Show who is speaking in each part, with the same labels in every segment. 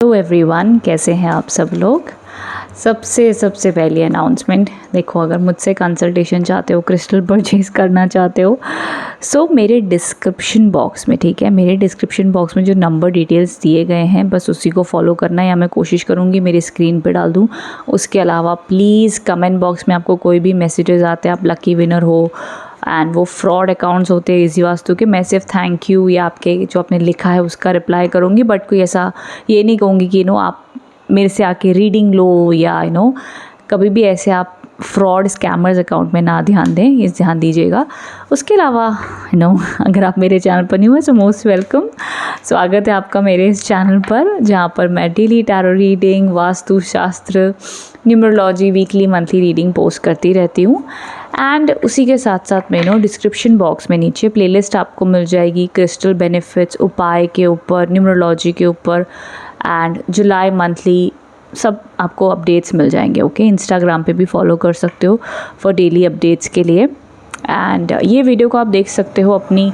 Speaker 1: Hello everyone, कैसे हैं आप सब लोग। सबसे पहली अनाउंसमेंट, देखो अगर मुझसे कंसल्टेशन चाहते हो, क्रिस्टल परचेज करना चाहते हो, सो मेरे डिस्क्रिप्शन बॉक्स में, ठीक है, मेरे डिस्क्रिप्शन बॉक्स में जो नंबर डिटेल्स दिए गए हैं बस उसी को फॉलो करना है, या मैं कोशिश करूँगी मेरी स्क्रीन पे डाल दूँ। उसके अलावा प्लीज़ कमेंट बॉक्स में आपको कोई भी मैसेजेस आते हैं, आप लकी विनर हो एंड वो फ्रॉड अकाउंट्स होते हैं इजी वास्तु के, मैं सिर्फ थैंक यू या आपके जो आपने लिखा है उसका रिप्लाई करूँगी, बट कोई ऐसा ये नहीं कहूँगी कि आप मेरे से आके रीडिंग लो, या कभी भी ऐसे आप फ्रॉड स्कैमर्स अकाउंट में ना ध्यान दें, इस ध्यान दीजिएगा। उसके अलावा अगर आप मेरे चैनल पर न्यू है सो मोस्ट वेलकम, स्वागत है आपका मेरे इस चैनल पर, जहाँ पर मैं डेली टैरो रीडिंग, वास्तु शास्त्र, numerology, weekly monthly reading post करती रहती हूँ। एंड उसी के साथ साथ में डिस्क्रिप्शन बॉक्स में नीचे प्लेलिस्ट आपको मिल जाएगी क्रिस्टल बेनिफिट्स, उपाय के ऊपर, न्यूमरोलॉजी के ऊपर, एंड जुलाई मंथली सब आपको अपडेट्स मिल जाएंगे। ओके, इंस्टाग्राम पे भी फॉलो कर सकते हो फॉर डेली अपडेट्स के लिए। एंड ये वीडियो को आप देख सकते हो अपनी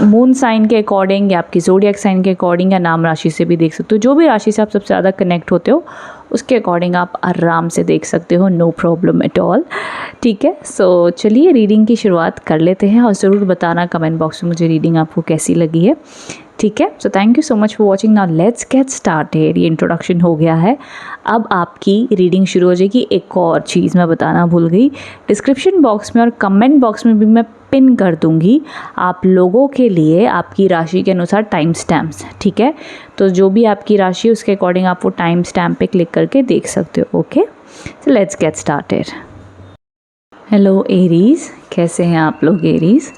Speaker 1: मून साइन के अकॉर्डिंग, या आपकी ज़ोडिएक साइन के अकॉर्डिंग, या नाम राशि से भी देख सकते हो। जो भी राशि से आप सबसे ज़्यादा कनेक्ट होते हो उसके अकॉर्डिंग आप आराम से देख सकते हो, नो प्रॉब्लम एट ऑल। ठीक है, सो चलिए रीडिंग की शुरुआत कर लेते हैं, और ज़रूर बताना कमेंट बॉक्स में मुझे रीडिंग आपको कैसी लगी है। ठीक है, so thank you so much for watching. Now let's get started. ये इंट्रोडक्शन हो गया है, अब आपकी रीडिंग शुरू हो जाएगी। एक और चीज़ मैं बताना भूल गई, डिस्क्रिप्शन बॉक्स में और कमेंट बॉक्स में भी मैं पिन कर दूंगी आप लोगों के लिए आपकी राशि के अनुसार टाइम स्टैम्प्स। ठीक है, तो जो भी आपकी राशि उसके अकॉर्डिंग आप वो टाइम स्टैम्प पे क्लिक करके देख सकते हो। Okay, so let's get started. Hello Aries, कैसे हैं आप लोग एरीज़।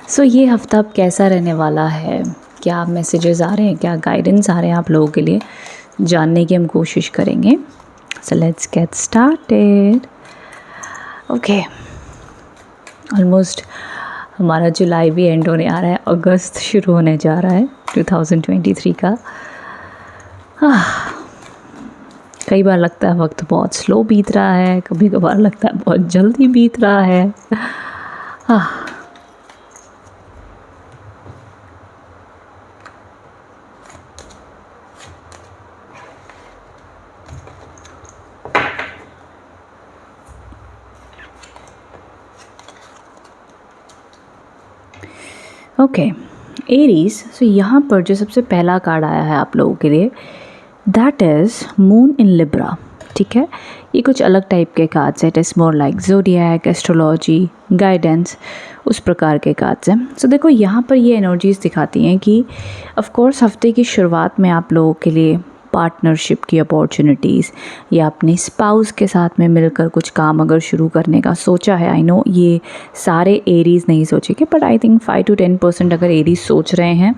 Speaker 1: सो ये हफ्ता अब कैसा रहने वाला है, क्या मैसेजेस आ रहे हैं, क्या गाइडेंस आ रहे हैं आप लोगों के लिए, जानने की हम कोशिश करेंगे। सो let's get started. Okay, almost हमारा जुलाई भी एंड होने आ रहा है, अगस्त शुरू होने जा रहा है 2023 का। कई बार लगता है वक्त बहुत स्लो बीत रहा है, कभी कभार लगता है बहुत जल्दी बीत रहा है। ओके एरीज, सो यहाँ पर जो सबसे पहला कार्ड आया है आप लोगों के लिए, that is moon in Libra. ठीक है, ये कुछ अलग टाइप के कार्ड्स है, it is more like zodiac, astrology, guidance, उस प्रकार के कार्ड्स हैं। सो देखो यहाँ पर ये एनर्जीज़ दिखाती हैं कि ऑफ कोर्स हफ्ते की शुरुआत में आप लोगों के लिए पार्टनरशिप की अपॉर्चुनिटीज़, या अपने स्पाउस के साथ में मिलकर कुछ काम अगर शुरू करने का सोचा है, आई नो ये सारे एरीज़ नहीं सोचेंगे, बट आई थिंक 5 to 10% अगर एरीज़ सोच रहे हैं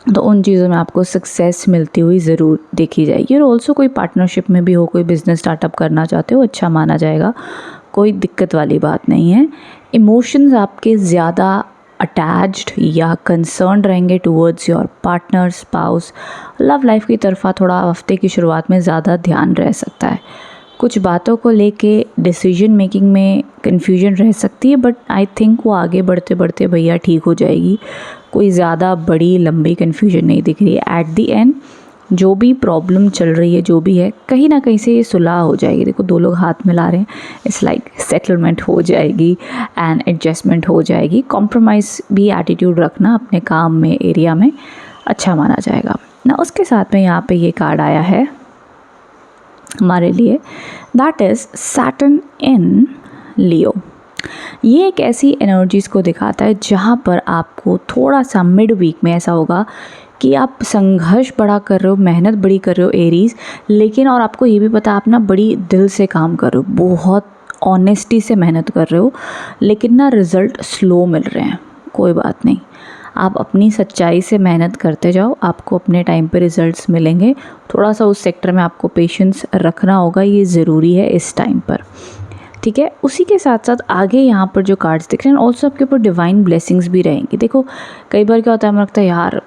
Speaker 1: तो उन चीज़ों में आपको सक्सेस मिलती हुई ज़रूर देखी जाएगी। और ऑल्सो कोई पार्टनरशिप में भी हो, कोई बिज़नेस स्टार्टअप करना चाहते हो, अच्छा माना जाएगा, कोई दिक्कत वाली बात नहीं है। इमोशंस आपके ज़्यादा अटैच्ड या कंसर्न रहेंगे towards your partner, spouse. Love life की तरफा थोड़ा हफ्ते की शुरुआत में ज़्यादा ध्यान रह सकता है। कुछ बातों को लेके डिसीजन मेकिंग में कन्फ्यूजन रह सकती है, बट आई थिंक वो आगे बढ़ते बढ़ते भैया ठीक हो जाएगी। कोई ज़्यादा बड़ी लंबी कन्फ्यूजन नहीं दिख रही है। एट दी एंड जो भी प्रॉब्लम चल रही है, जो भी है, कहीं ना कहीं से ये सुलह हो जाएगी। देखो दो लोग हाथ मिला रहे हैं, इट्स लाइक सेटलमेंट हो जाएगी एंड एडजस्टमेंट हो जाएगी। कॉम्प्रोमाइज़ भी एटीट्यूड रखना अपने काम में, एरिया में, अच्छा माना जाएगा ना। उसके साथ में यहाँ पे ये कार्ड आया है हमारे लिए, दैट इज़ सैटर्न इन लियो। ये एक ऐसी एनर्जीज़ को दिखाता है जहाँ पर आपको थोड़ा सा मिड वीक में ऐसा होगा कि आप संघर्ष बड़ा कर रहे हो, मेहनत बड़ी कर रहे हो एरीज़, लेकिन और आपको ये भी पता आप ना बड़ी दिल से काम कर रहे हो, बहुत ऑनेस्टी से मेहनत कर रहे हो, लेकिन ना रिज़ल्ट स्लो मिल रहे हैं। कोई बात नहीं, आप अपनी सच्चाई से मेहनत करते जाओ, आपको अपने टाइम पे रिज़ल्ट्स मिलेंगे। थोड़ा सा उस सेक्टर में आपको पेशेंस रखना होगा, ये ज़रूरी है इस टाइम पर। ठीक है, उसी के साथ साथ आगे यहाँ पर जो कार्ड्स दिख रहे हैं, ऑल्सो आपके ऊपर डिवाइन ब्लेसिंग्स भी रहेंगी। देखो कई बार क्या होता है, हमें लगता है यार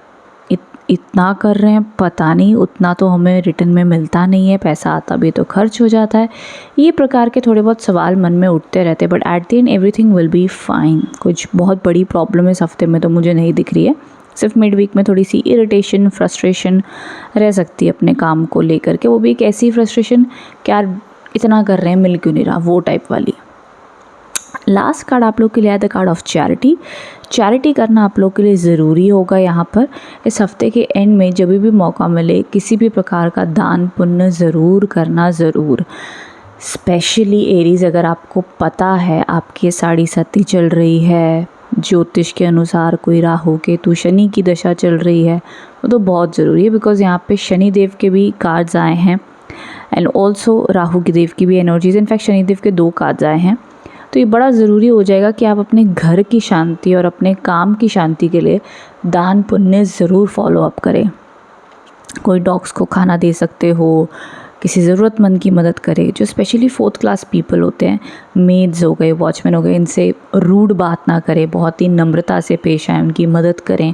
Speaker 1: इतना कर रहे हैं, पता नहीं उतना तो हमें रिटर्न में मिलता नहीं है, पैसा आता भी तो खर्च हो जाता है। ये प्रकार के थोड़े बहुत सवाल मन में उठते रहते हैं, but at the end everything will be fine. कुछ बहुत बड़ी प्रॉब्लम इस हफ्ते में तो मुझे नहीं दिख रही है, सिर्फ मिड वीक में थोड़ी सी इरिटेशन, फ्रस्ट्रेशन रह सकती है अपने काम को लेकर के, वो भी एक ऐसी फ्रस्ट्रेशन कि यार इतना कर रहे हैं मिल क्यों नहीं रहा, वो टाइप वाली। लास्ट कार्ड आप लोग के लिए है the card of charity. Charity करना आप लोग के लिए ज़रूरी होगा यहाँ पर। इस हफ्ते के एंड में जब भी मौका मिले किसी भी प्रकार का दान पुण्य ज़रूर करना, ज़रूर। स्पेशली एरीज़, अगर आपको पता है आपकी साढ़ी सती चल रही है, ज्योतिष के अनुसार कोई राहु केतु शनि की दशा चल रही है, वो तो बहुत ज़रूरी है, बिकॉज़ यहाँ पे शनि देव के भी कार्ड्स आए हैं एंड ऑल्सो राहु के देव की भी एनर्जीज, इनफैक्ट शनि देव के 2 कार्ड्स आए हैं। तो ये बड़ा ज़रूरी हो जाएगा कि आप अपने घर की शांति और अपने काम की शांति के लिए दान पुण्य ज़रूर फॉलो अप करें। कोई डॉग्स को खाना दे सकते हो, किसी ज़रूरतमंद की मदद करें। जो स्पेशली 4th क्लास पीपल होते हैं, मेड्स हो गए, वॉचमैन हो गए, इनसे रूड बात ना करें, बहुत ही नम्रता से पेश आएँ, उनकी मदद करें।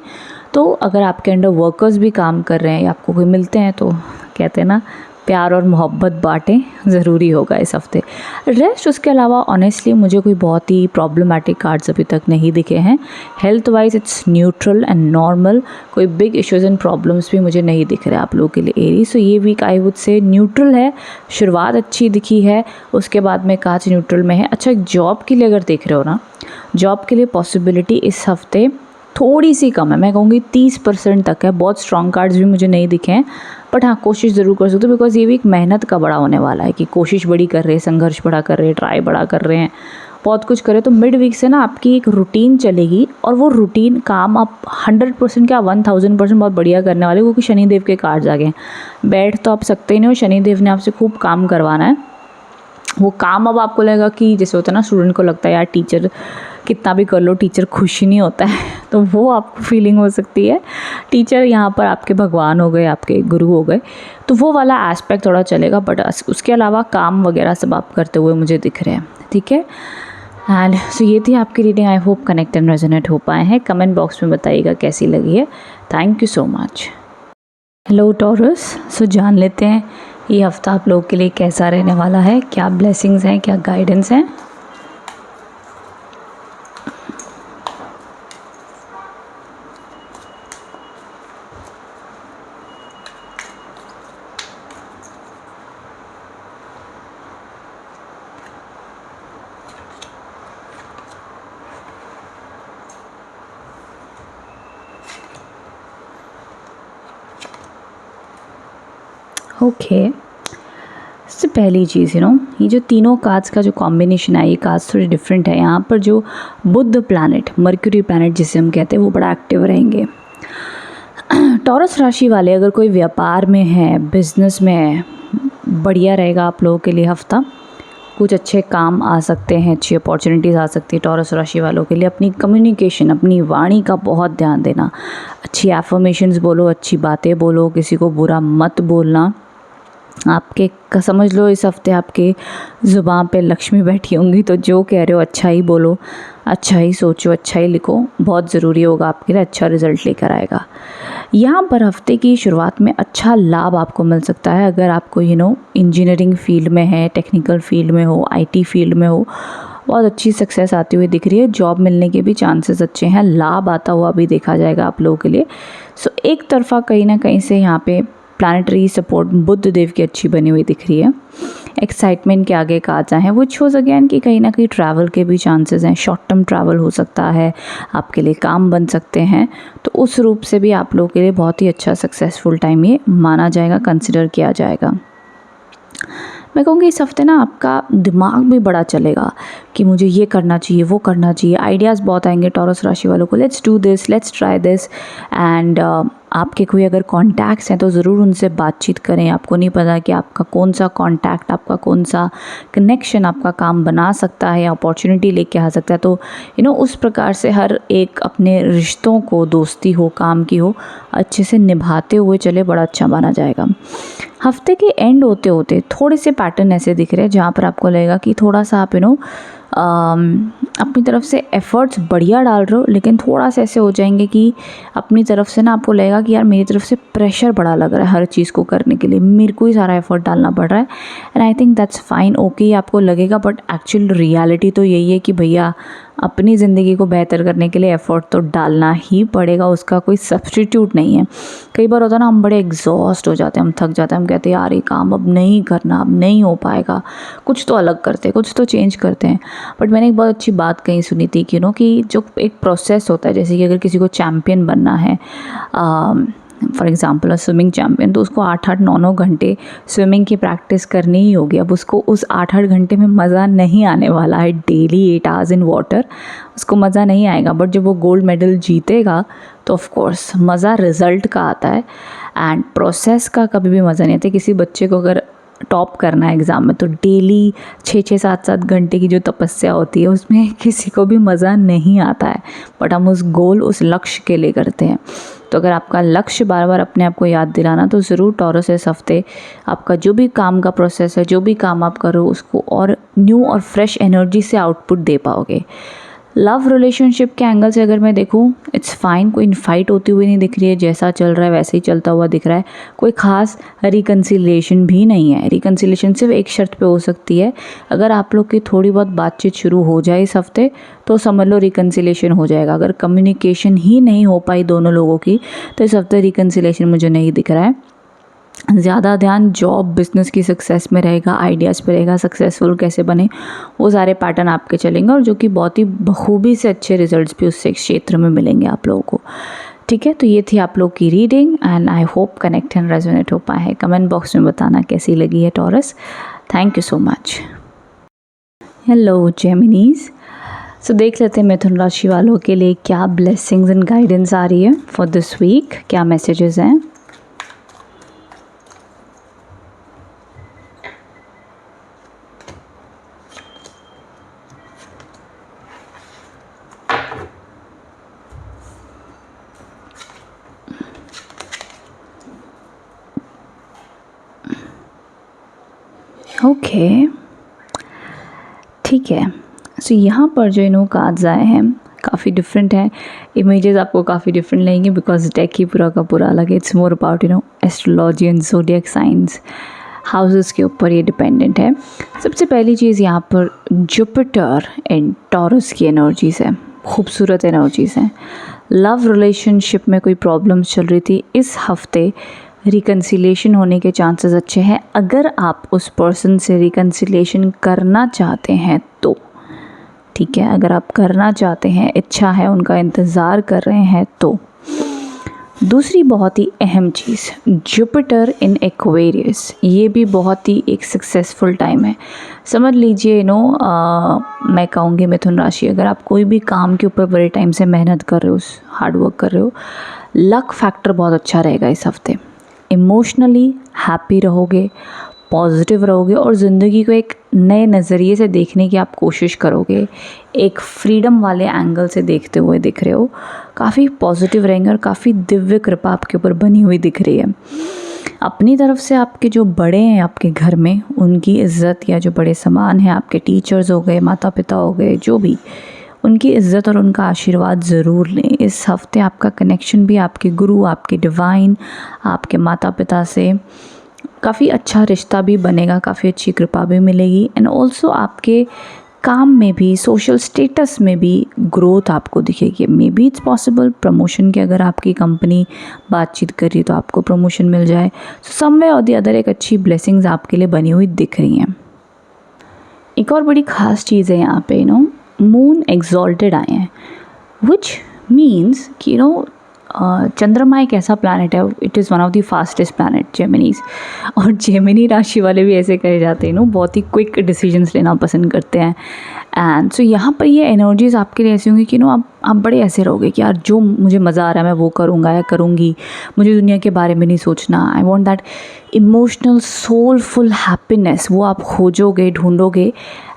Speaker 1: तो अगर आपके अंडर वर्कर्स भी काम कर रहे हैं या आपको कोई मिलते हैं तो कहते हैं ना, प्यार और मोहब्बत बांटें, ज़रूरी होगा इस हफ्ते। रेस्ट उसके अलावा ऑनेस्टली मुझे कोई बहुत ही प्रॉब्लमेटिक कार्ड्स अभी तक नहीं दिखे हैं। Health wise it's neutral and normal, कोई बिग इश्यूज़ एंड प्रॉब्लम्स भी मुझे नहीं दिख रहे आप लोगों के लिए एरी। सो ये week I would say neutral है, शुरुआत अच्छी दिखी है, उसके बाद में कांच न्यूट्रल में है। अच्छा, जॉब के लिए अगर देख रहे हो ना, जॉब के लिए पॉसिबिलिटी इस हफ्ते थोड़ी सी कम है, मैं कहूँगी 30% तक है। बहुत स्ट्रॉन्ग कार्ड्स भी मुझे नहीं दिखे हैं, बट हाँ कोशिश ज़रूर कर सकते हो, बिकॉज़ ये भी एक मेहनत का बड़ा होने वाला है कि कोशिश बड़ी कर रहे हैं, संघर्ष बड़ा कर रहे हैं, ट्राई बड़ा कर रहे हैं, बहुत कुछ करें। तो मिड वीक से ना आपकी एक रूटीन चलेगी और वो रूटीन काम आप 100% क्या 1000% बहुत बढ़िया करने वाले, क्योंकि शनिदेव के कार्ड्स आ गए हैं। बैठ तो आप सकते ही नहीं हो, शनिदेव ने आपसे खूब काम करवाना है। वो काम अब आपको लगेगा कि जैसे होता है ना, स्टूडेंट को लगता है यार टीचर कितना भी कर लो टीचर खुश ही नहीं होता है, तो वो आपको फीलिंग हो सकती है। टीचर यहाँ पर आपके भगवान हो गए, आपके गुरु हो गए, तो वो वाला एस्पेक्ट थोड़ा चलेगा, बट उसके अलावा काम वगैरह सब आप करते हुए मुझे दिख रहे हैं, ठीक है। एंड सो ये थी आपकी reading. I hope connect and resonate हो पाए हैं। कमेंट बॉक्स में बताइएगा कैसी लगी है। Thank you so much. Hello Taurus, so जान लेते हैं ये हफ्ता आप लोगों के लिए कैसा रहने वाला है, क्या ब्लेसिंग्स हैं, क्या गाइडेंस हैं। ओके, सबसे पहली चीज़ ये जो तीनों कार्ड्स का जो कॉम्बिनेशन है, ये कार्ड्स थोड़े डिफरेंट है। यहाँ पर जो बुध प्लैनेट, मर्क्यूरी प्लैनेट जिसे हम कहते हैं, वो बड़ा एक्टिव रहेंगे। टॉरस राशि वाले अगर कोई व्यापार में है, बिजनेस में है, बढ़िया रहेगा आप लोगों के लिए हफ्ता। कुछ अच्छे काम आ सकते हैं, अच्छी अपॉर्चुनिटीज़ आ सकती है टॉरस राशि वालों के लिए। अपनी कम्युनिकेशन, अपनी वाणी का बहुत ध्यान देना, अच्छी एफर्मेशंस बोलो, अच्छी बातें बोलो, किसी को बुरा मत बोलना। आपके समझ लो इस हफ्ते आपके ज़ुबान पे लक्ष्मी बैठी होंगी, तो जो कह रहे हो अच्छा ही बोलो, अच्छा ही सोचो, अच्छा ही लिखो, बहुत ज़रूरी होगा आपके लिए, अच्छा रिज़ल्ट लेकर आएगा। यहाँ पर हफ्ते की शुरुआत में अच्छा लाभ आपको मिल सकता है अगर आपको इंजीनियरिंग फील्ड में है, टेक्निकल फील्ड में हो, आईटी फील्ड में हो, बहुत अच्छी सक्सेस आती हुई दिख रही है। जॉब मिलने के भी चांसेस अच्छे हैं, लाभ आता हुआ भी देखा जाएगा आप लोगों के लिए। सो एक तरफा कहीं ना कहीं से यहाँ पे प्लानिटरी सपोर्ट बुध देव की अच्छी बनी हुई दिख रही है। एक्साइटमेंट के आगे कार्ड्स हैं, वो शोज अगेन कि कहीं ना कहीं ट्रैवल के भी चांसेस हैं, शॉर्ट टर्म ट्रैवल हो सकता है, आपके लिए काम बन सकते हैं। तो उस रूप से भी आप लोगों के लिए बहुत ही अच्छा सक्सेसफुल टाइम ये माना जाएगा, कंसिडर किया जाएगा। मैं कहूँगी इस हफ्ते ना आपका दिमाग भी बड़ा चलेगा कि मुझे ये करना चाहिए, वो करना चाहिए, आइडियाज़ बहुत आएंगे टॉरस राशि वालों को। Let's do this, let's try this. And आपके कोई अगर कॉन्टैक्ट्स हैं तो ज़रूर उनसे बातचीत करें। आपको नहीं पता कि आपका कौन सा कॉन्टैक्ट, आपका कौन सा कनेक्शन आपका काम बना सकता है या अपॉर्चुनिटी लेके आ सकता है। तो उस प्रकार से हर एक अपने रिश्तों को, दोस्ती हो, काम की हो, अच्छे से निभाते हुए चले, बड़ा अच्छा माना जाएगा। हफ्ते के एंड होते होते थोड़े से पैटर्न ऐसे दिख रहे हैं जहाँ पर आपको लगेगा कि थोड़ा सा आप अपनी तरफ से एफ़र्ट्स बढ़िया डाल रहे हो, लेकिन थोड़ा सा ऐसे हो जाएंगे कि अपनी तरफ से ना आपको लगेगा कि यार मेरी तरफ से प्रेशर बड़ा लग रहा है हर चीज़ को करने के लिए, मेरे को ही सारा एफ़र्ट डालना पड़ रहा है। And I think that's fine, okay आपको लगेगा, बट एक्चुअल रियलिटी तो यही है कि भैया अपनी ज़िंदगी को बेहतर करने के लिए एफ़र्ट तो डालना ही पड़ेगा, उसका कोई सब्स्टिट्यूट नहीं है। कई बार होता है ना, हम बड़े एग्जॉस्ट हो जाते हैं, हम थक जाते हैं, हम कहते हैं यार ये काम अब नहीं करना, अब नहीं हो पाएगा, कुछ तो अलग करते हैं, कुछ तो चेंज करते हैं। बट मैंने एक बहुत अच्छी बात कहीं सुनी थी कि कि जो एक प्रोसेस होता है, जैसे कि अगर किसी को चैम्पियन बनना है, फॉर एग्ज़ाम्पल स्विमिंग चैम्पियन, तो उसको 8-8 9-9 घंटे स्विमिंग की प्रैक्टिस करनी ही होगी। अब उसको उस 8-8 घंटे में मज़ा नहीं आने वाला है, डेली 8 आवर्स इन वाटर, उसको मज़ा नहीं आएगा। बट जब वो गोल्ड मेडल जीतेगा तो ऑफ कोर्स मज़ा रिज़ल्ट का आता है, एंड प्रोसेस का कभी भी मज़ा नहीं आता। किसी बच्चे को अगर टॉप करना है एग्ज़ाम में, तो डेली 6-6 7-7 घंटे की जो तपस्या होती है, उसमें किसी को भी मज़ा नहीं आता है। बट हम उस गोल, उस लक्ष्य के लिए करते हैं। तो अगर आपका लक्ष्य बार बार अपने आप को याद दिलाना, तो ज़रूर टॉरस इस हफ्ते आपका जो भी काम का प्रोसेस है, जो भी काम आप करो, उसको और न्यू और फ्रेश एनर्जी से आउटपुट दे पाओगे। लव रिलेशनशिप के एंगल से अगर मैं देखूँ, इट्स फाइन, कोई फाइट होती हुई नहीं दिख रही है, जैसा चल रहा है वैसे ही चलता हुआ दिख रहा है। कोई ख़ास रिकन्सिलिएशन भी नहीं है। रिकन्सिलिएशन सिर्फ एक शर्त पे हो सकती है, अगर आप लोग की थोड़ी बहुत बातचीत शुरू हो जाए इस हफ्ते, तो समझ लो रिकन्सिलिएशन हो जाएगा। अगर कम्युनिकेशन ही नहीं हो पाई दोनों लोगों की, तो इस हफ्ते रिकन्सिलिएशन मुझे नहीं दिख रहा है। ज़्यादा ध्यान जॉब बिज़नेस की सक्सेस में रहेगा, आइडियाज़ पे रहेगा, सक्सेसफुल कैसे बने, वो सारे पैटर्न आपके चलेंगे, और जो कि बहुत ही बखूबी से अच्छे रिजल्ट्स भी उस क्षेत्र में मिलेंगे आप लोगों को। ठीक है, तो ये थी आप लोग की reading, and I hope connect and resonate हो पाए है। कमेंट बॉक्स में बताना कैसी लगी है Taurus. Thank you so much. Hello Geminis, so देख लेते हैं मिथुन राशि वालों के लिए क्या ब्लेसिंग्स एंड गाइडेंस आ रही है फॉर दिस वीक, क्या मैसेजेस हैं। ओके, ठीक है। सो यहाँ पर जो कार्ड्स आए हैं काफ़ी डिफरेंट हैं, इमेजेस आपको काफ़ी डिफरेंट लगेंगे, बिकॉज डेक ही पूरा का पूरा अलग है। It's more about astrology and zodiac science, houses के ऊपर ये डिपेंडेंट है। सबसे पहली चीज़ यहाँ पर जुपिटर एंड टॉरस की एनर्जीज़ है, खूबसूरत एनर्जीज़ हैं। लव रिलेशनशिप में कोई प्रॉब्लम्स चल रही थी, इस हफ्ते रिकन्सिलिएशन होने के चांसेस अच्छे हैं। अगर आप उस पर्सन से रिकन्सिलिएशन करना चाहते हैं तो ठीक है, अगर आप करना चाहते हैं, इच्छा है, उनका इंतज़ार कर रहे हैं तो। दूसरी बहुत ही अहम चीज़, जुपिटर इन एक्वेरियस, ये भी बहुत ही एक सक्सेसफुल टाइम है। समझ लीजिए मैं कहूँगी मिथुन राशि, अगर आप कोई भी काम के ऊपर बड़े टाइम से मेहनत कर रहे हो, हार्ड वर्क कर रहे हो, लक फैक्टर बहुत अच्छा रहेगा इस हफ्ते। इमोशनली हैप्पी रहोगे, पॉजिटिव रहोगे, और ज़िंदगी को एक नए नज़रिए से देखने की आप कोशिश करोगे। एक फ्रीडम वाले एंगल से देखते हुए दिख रहे हो, काफ़ी पॉजिटिव रहेंगे, और काफ़ी दिव्य कृपा आपके ऊपर बनी हुई दिख रही है। अपनी तरफ से आपके जो बड़े हैं आपके घर में, उनकी इज़्ज़त, या जो बड़े समान हैं, आपके टीचर्स हो गए, माता पिता हो गए, जो भी, उनकी इज़्ज़त और उनका आशीर्वाद ज़रूर लें। इस हफ्ते आपका कनेक्शन भी आपके गुरु, आपके डिवाइन, आपके माता पिता से काफ़ी अच्छा रिश्ता भी बनेगा, काफ़ी अच्छी कृपा भी मिलेगी, एंड ऑल्सो आपके काम में भी, सोशल स्टेटस में भी ग्रोथ आपको दिखेगी। May be it's possible promotion की, अगर आपकी कंपनी बातचीत कर रही है तो आपको प्रमोशन मिल जाए। सो समवे और दी अदर एक अच्छी ब्लेसिंग्स आपके लिए बनी हुई दिख रही हैं। एक और बड़ी ख़ास चीज़ है यहाँ पे, मून एग्जॉल्टेड आए हैं, विच मीन्स कि चंद्रमा एक ऐसा प्लैनेट है, it is one of the fastest planet Geminis, और जेमिनी राशि वाले भी ऐसे कहे जाते हैं, बहुत ही क्विक डिसीजंस लेना पसंद करते हैं। एंड सो यहाँ पर ये एनर्जीज़ आपके लिए ऐसी होंगी कि आप बड़े ऐसे रहोगे कि यार जो मुझे मज़ा आ रहा है मैं वो करूँगा या करूँगी, मुझे दुनिया के बारे में नहीं सोचना। I want that emotional soulful happiness, वो आप खोजोगे, ढूंढोगे,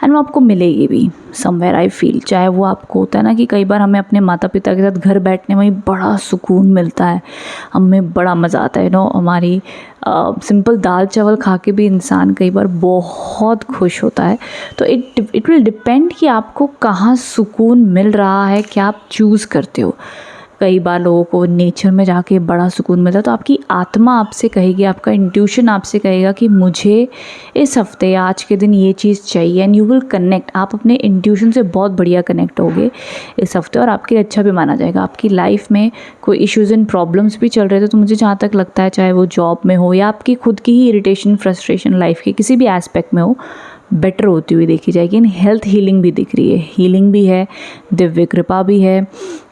Speaker 1: एंड वो आपको मिलेगी भी समवेयर आई फील। चाहे वो आपको होता है ना कि कई बार हमें अपने माता पिता के साथ घर बैठने में ही बड़ा सुकून मिलता है, हमें बड़ा मज़ा आता है। हमारी सिंपल दाल चावल खा के भी इंसान कई बार बहुत खुश होता है। तो इट विल डिपेंड कि आपको कहाँ सुकून मिल रहा है, क्या आप चूज़ करते हो। कई बार लोगों को नेचर में जाके बड़ा सुकून मिलता है। तो आपकी आत्मा आपसे कहेगी, आपका इंट्यूशन आपसे कहेगा कि मुझे इस हफ्ते या आज के दिन ये चीज़ चाहिए, एंड यू विल कनेक्ट। आप अपने इंट्यूशन से बहुत बढ़िया कनेक्ट होगे इस हफ्ते, और आपके लिए अच्छा भी माना जाएगा। आपकी लाइफ में कोई इश्यूज़ एंड प्रॉब्लम्स भी चल रहे थे, तो मुझे जहाँ तक लगता है, चाहे वो जॉब में हो या आपकी खुद की ही इरिटेशन, फ्रस्ट्रेशन लाइफ के किसी भी एस्पेक्ट में हो, बेटर होती हुई देखी जाएगी। इन हेल्थ हीलिंग भी दिख रही है, हीलिंग भी है, दिव्य कृपा भी है,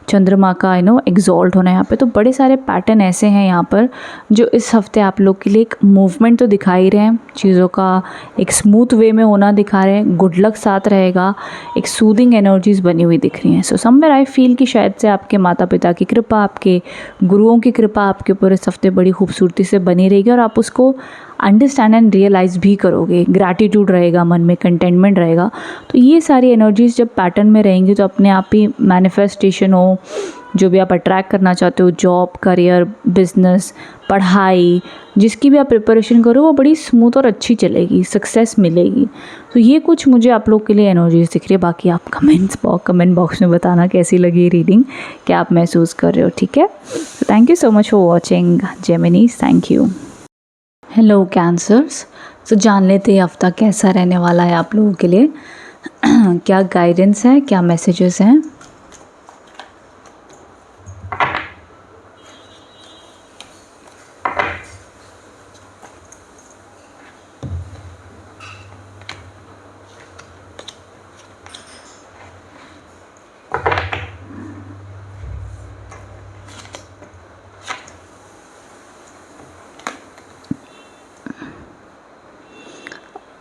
Speaker 1: चंद्रमा का एग्जॉल्ट होना है यहाँ पे। तो बड़े सारे पैटर्न ऐसे हैं यहाँ पर जो इस हफ्ते आप लोग के लिए एक मूवमेंट तो दिखा ही रहे हैं, चीज़ों का एक स्मूथ वे में होना दिखा रहे हैं, गुड लक साथ रहेगा, एक सूदिंग एनर्जीज़ बनी हुई दिख रही हैं। सो समवेयर आई फील कि शायद से आपके माता पिता की कृपा, आपके गुरुओं की कृपा आपके ऊपर इस हफ्ते बड़ी खूबसूरती से बनी रहेगी, और आप उसको अंडरस्टैंड एंड रियलाइज़ भी करोगे। ग्रैटिट्यूड रहेगा मन में, कंटेंटमेंट रहेगा। तो ये सारी एनर्जीज़ जब पैटर्न में रहेंगी तो अपने आप ही मैनिफेस्टेशन हो, जो भी आप अट्रैक्ट करना चाहते हो, जॉब, करियर, बिजनेस, पढ़ाई, जिसकी भी आप प्रिपरेशन करो वो बड़ी स्मूथ और अच्छी चलेगी, सक्सेस मिलेगी। तो ये कुछ मुझे आप लोग के लिए एनर्जीज दिख रही है। बाकी आप कमेंट बॉक्स में बताना कैसी लगी रीडिंग, क्या आप महसूस कर रहे हो, ठीक है। Thank you so much for watching Geminis, thank you. Hello Cancers, तो जान लेते हैं हफ्ता कैसा रहने वाला है आप लोगों के लिए। क्या गाइडेंस है, क्या मैसेजेस हैं।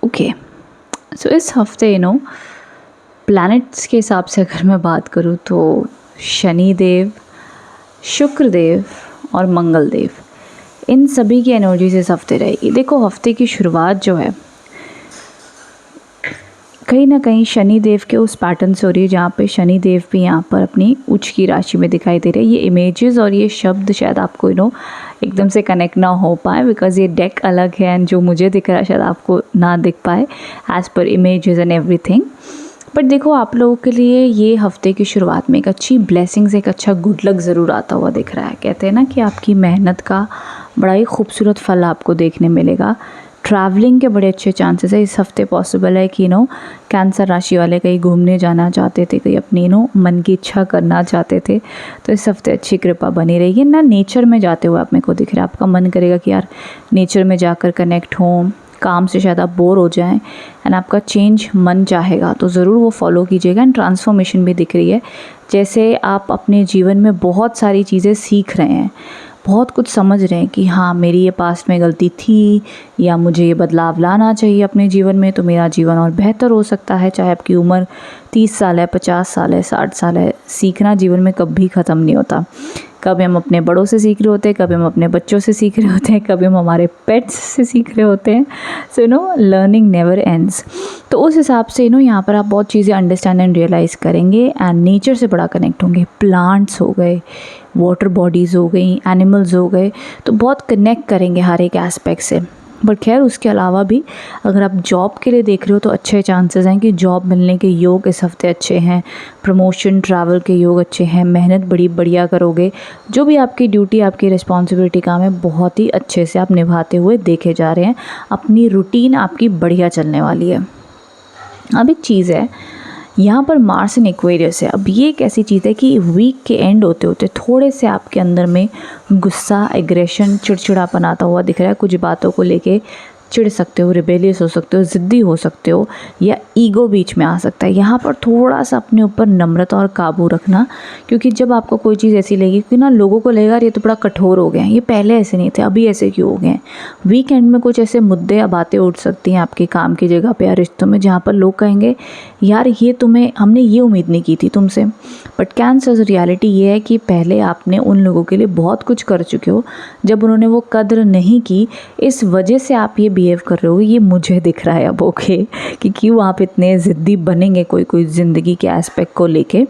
Speaker 1: ओके, सो इस हफ्ते प्लैनेट्स के हिसाब से अगर मैं बात करूँ तो शनि देव, शुक्र देव और मंगल देव, इन सभी की एनर्जीज इस हफ्ते रहेगी। देखो, हफ्ते की शुरुआत जो है कहीं ना कहीं शनि देव के उस पैटर्न से हो रही है जहाँ पे शनि देव भी यहाँ पर अपनी उच्च की राशि में दिखाई दे रहे हैं। ये इमेजेस और ये शब्द शायद आपको एकदम से कनेक्ट ना हो पाए, बिकॉज ये डेक अलग है, एंड जो मुझे दिख रहा है शायद आपको ना दिख पाए as per images and everything. But देखो, आप लोगों के लिए ये हफ्ते की शुरुआत में एक अच्छी ब्लेसिंग्स, एक अच्छा गुड लक ज़रूर आता हुआ दिख रहा है। कहते हैं ना कि आपकी मेहनत का बड़ा ही खूबसूरत फल आपको देखने मिलेगा। ट्रैवलिंग के बड़े अच्छे चांसेस है इस हफ्ते। पॉसिबल है कि कैंसर राशि वाले कहीं घूमने जाना चाहते थे, कहीं अपनी मन की इच्छा करना चाहते थे, तो इस हफ्ते अच्छी कृपा बनी रहेगी ना। नेचर में जाते हुए आप मेरे को दिख रहा है, आपका मन करेगा कि यार नेचर में जाकर कनेक्ट हों। काम से शायद आप बोर हो जाएं एंड आपका चेंज मन चाहेगा, तो ज़रूर वो फॉलो कीजिएगा। एंड ट्रांसफॉर्मेशन भी दिख रही है, जैसे आप अपने जीवन में बहुत सारी चीज़ें सीख रहे हैं, बहुत कुछ समझ रहे हैं कि हाँ, मेरी ये पास्ट में गलती थी या मुझे ये बदलाव लाना चाहिए अपने जीवन में, तो मेरा जीवन और बेहतर हो सकता है। चाहे आपकी उम्र 30 साल है, 50 साल है, 60 साल है, सीखना जीवन में कभी ख़त्म नहीं होता। कभी हम अपने बड़ों से सीख रहे होते हैं, कभी हम अपने बच्चों से सीख रहे होते हैं, कभी हम हमारे पेट्स से सीख रहे होते हैं। So learning never ends. तो उस हिसाब से यहाँ पर आप बहुत चीज़ें अंडरस्टैंड एंड रियलाइज़ करेंगे एंड नेचर से बड़ा कनेक्ट होंगे। प्लांट्स हो गए, वाटर बॉडीज़ हो गई, एनिमल्स हो गए, तो बहुत कनेक्ट करेंगे हर एक एस्पेक्ट से। बट खैर, उसके अलावा भी अगर आप जॉब के लिए देख रहे हो तो अच्छे चांसेस हैं कि जॉब मिलने के योग इस हफ्ते अच्छे हैं। प्रमोशन, ट्रैवल के योग अच्छे हैं। मेहनत बड़ी बढ़िया करोगे। जो भी आपकी ड्यूटी, आपकी रिस्पॉन्सिबिलिटी काम है, बहुत ही अच्छे से आप निभाते हुए देखे जा रहे हैं। अपनी रूटीन आपकी बढ़िया चलने वाली है। अब एक चीज़ है, यहाँ पर मार्स इन एक्वेरियस है। अब ये एक ऐसी चीज़ है कि वीक के एंड होते होते थोड़े से आपके अंदर में गुस्सा, एग्रेशन, चिड़चिड़ापन आता हुआ दिख रहा है। कुछ बातों को लेके चिढ़ सकते हो, रिबेलियस हो सकते हो, ज़िद्दी हो सकते हो, या ईगो बीच में आ सकता है। यहाँ पर थोड़ा सा अपने ऊपर नम्रता और काबू रखना, क्योंकि जब आपको कोई चीज़ ऐसी लगेगी कि लोगों को लगेगा ये तो बड़ा कठोर हो गए हैं, ये पहले ऐसे नहीं थे, अभी ऐसे क्यों हो गए हैं। वीकेंड में कुछ ऐसे मुद्दे या बातें उठ सकती हैं आपके काम की जगह पे या रिश्तों में, जहाँ पर लोग कहेंगे यार ये हमने ये उम्मीद नहीं की थी तुमसे। बट कैंसर रियलिटी ये है कि पहले आपने उन लोगों के लिए बहुत कुछ कर चुके हो, जब उन्होंने वो कद्र नहीं की, इस वजह से आप ये बिहेव कर रहे हो। ये मुझे दिख रहा है अब, ओके, कि क्यों आप इतने ज़िद्दी बनेंगे कोई ज़िंदगी के एस्पेक्ट को लेके,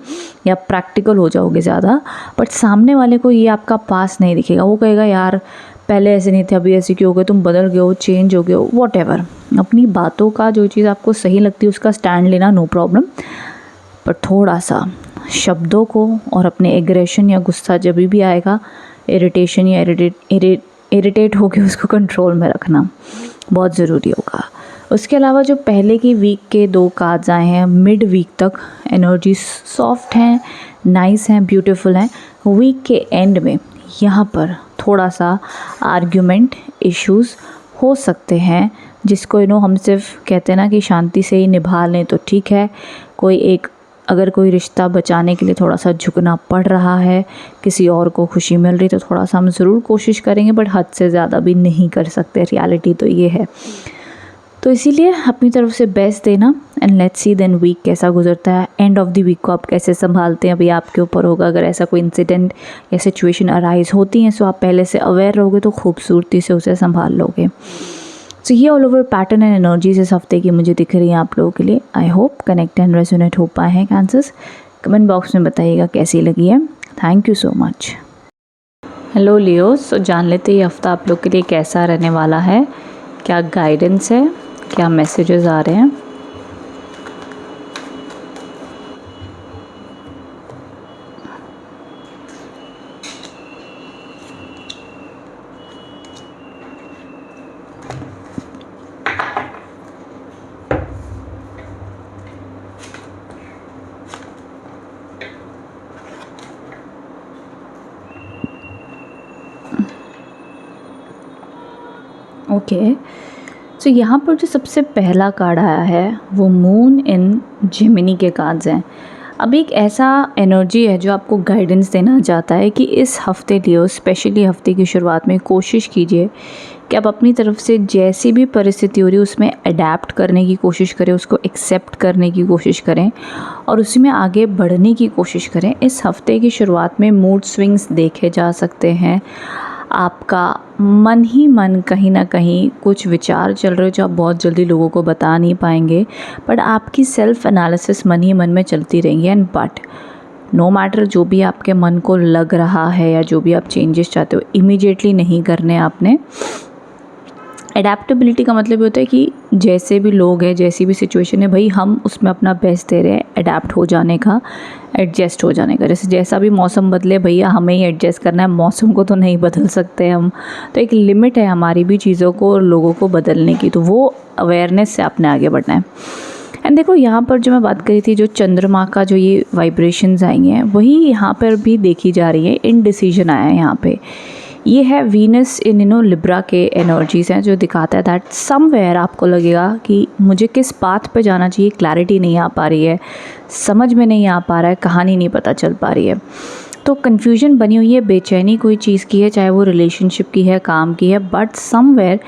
Speaker 1: या प्रैक्टिकल हो जाओगे ज़्यादा। बट सामने वाले को ये आपका पास नहीं दिखेगा। वो कहेगा यार पहले ऐसे नहीं थे, अभी ऐसे क्यों हो गए, तुम बदल गए हो, चेंज हो गए हो, वॉटएवर। अपनी बातों का जो चीज़ आपको सही लगती है उसका स्टैंड लेना, नो प्रॉब्लम। पर थोड़ा सा शब्दों को और अपने एग्रेशन या गुस्सा जब भी आएगा, इरिटेशन या इरिटेट होकर उसको कंट्रोल में रखना बहुत ज़रूरी होगा। उसके अलावा जो पहले की वीक के 2 कार्ड्स आए हैं, मिड वीक तक एनर्जी सॉफ्ट हैं, नाइस हैं, ब्यूटीफुल हैं। वीक के एंड में यहाँ पर थोड़ा सा आर्ग्यूमेंट इश्यूज़ हो सकते हैं, जिसको हम सिर्फ कहते हैं ना कि शांति से ही निभा लें तो ठीक है। अगर कोई रिश्ता बचाने के लिए थोड़ा सा झुकना पड़ रहा है, किसी और को खुशी मिल रही तो थोड़ा सा हम ज़रूर कोशिश करेंगे, बट हद से ज़्यादा भी नहीं कर सकते, रियलिटी तो ये है। तो इसीलिए अपनी तरफ से बेस्ट देना and let's see then week कैसा गुजरता है। एंड ऑफ द वीक को आप कैसे संभालते हैं अभी आपके ऊपर होगा। अगर ऐसा कोई इंसिडेंट या सिचुएशन अराइज होती हैं, सो आप पहले से अवेयर रहोगे तो खूबसूरती से उसे संभाल लोगे। सो ये all over pattern and energies इस हफ्ते की मुझे दिख रही है आप लोगों के लिए। I hope connect and resonate हो पाए हैं कैंसर्स। कमेंट बॉक्स में बताइएगा कैसी लगी है। Thank you so much. Hello Leos, so जान लेते ये हफ्ता आप लोग के लिए कैसा रहने वाला है, क्या गाइडेंस है, क्या मैसेजेस आ रहे हैं। ओके, तो यहाँ पर जो सबसे पहला कार्ड आया है वो मून इन जेमिनी के कार्ड्स हैं। अब एक ऐसा एनर्जी है जो आपको गाइडेंस देना चाहता है कि इस हफ्ते लियो, स्पेशली हफ्ते की शुरुआत में कोशिश कीजिए कि आप अपनी तरफ से जैसी भी परिस्थिति हो रही है उसमें अडेप्ट करने की कोशिश करें, उसको एक्सेप्ट करने की कोशिश करें और उसी में आगे बढ़ने की कोशिश करें। इस हफ्ते की शुरुआत में मूड स्विंग्स देखे जा सकते हैं। आपका मन ही मन कहीं ना कहीं कुछ विचार चल रहे जो आप बहुत जल्दी लोगों को बता नहीं पाएंगे, बट आपकी सेल्फ एनालिसिस मन ही मन में चलती रहेंगी। एंड बट नो मैटर जो भी आपके मन को लग रहा है या जो भी आप चेंजेस चाहते हो, इमीडिएटली नहीं करने आपने। एडेप्टेबिलिटी का मतलब ये होता है कि जैसे भी लोग हैं, जैसी भी सिचुएशन है, भाई हम उसमें अपना बेस्ट दे रहे हैं, अडेप्ट हो जाने का, एडजस्ट हो जाने का। जैसा भी मौसम बदले भैया हमें ही एडजस्ट करना है, मौसम को तो नहीं बदल सकते हम। तो एक लिमिट है हमारी भी चीज़ों को और लोगों को बदलने की, तो वो अवेयरनेस से आपने आगे बढ़ना है। एंड देखो यहाँ पर जो मैं बात करी थी, जो चंद्रमा का जो ये वाइब्रेशंस आई हैं वही यहाँ पर भी देखी जा रही है। इनडिसीजन आया है यहाँ पे। ये है वीनस इन लिब्रा के एनर्जीज़ हैं, जो दिखाता है दैट समवेयर आपको लगेगा कि मुझे किस पाथ पे जाना चाहिए, क्लैरिटी नहीं आ पा रही है, समझ में नहीं आ पा रहा है, कहानी नहीं पता चल पा रही है। तो कन्फ्यूजन बनी हुई है, बेचैनी कोई चीज़ की है, चाहे वो रिलेशनशिप की है, काम की है, बट समवेयर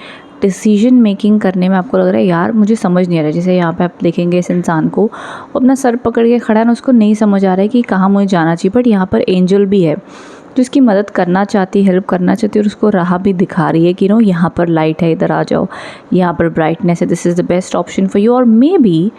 Speaker 1: डिसीजन मेकिंग करने में आपको लग रहा है यार मुझे समझ नहीं आ रहा है। जैसे यहाँ पे आप देखेंगे इस इंसान को, वो अपना सर पकड़ के खड़ा है ना, उसको नहीं समझ आ रहा है कि कहाँ मुझे जाना चाहिए। बट यहाँ पर एंजल भी है जो इसकी मदद करना चाहती, हेल्प करना चाहती है और उसको राह भी दिखा रही है कि यहाँ पर लाइट है, इधर आ जाओ, यहाँ पर ब्राइटनेस है, this is the best option for you. और मे बी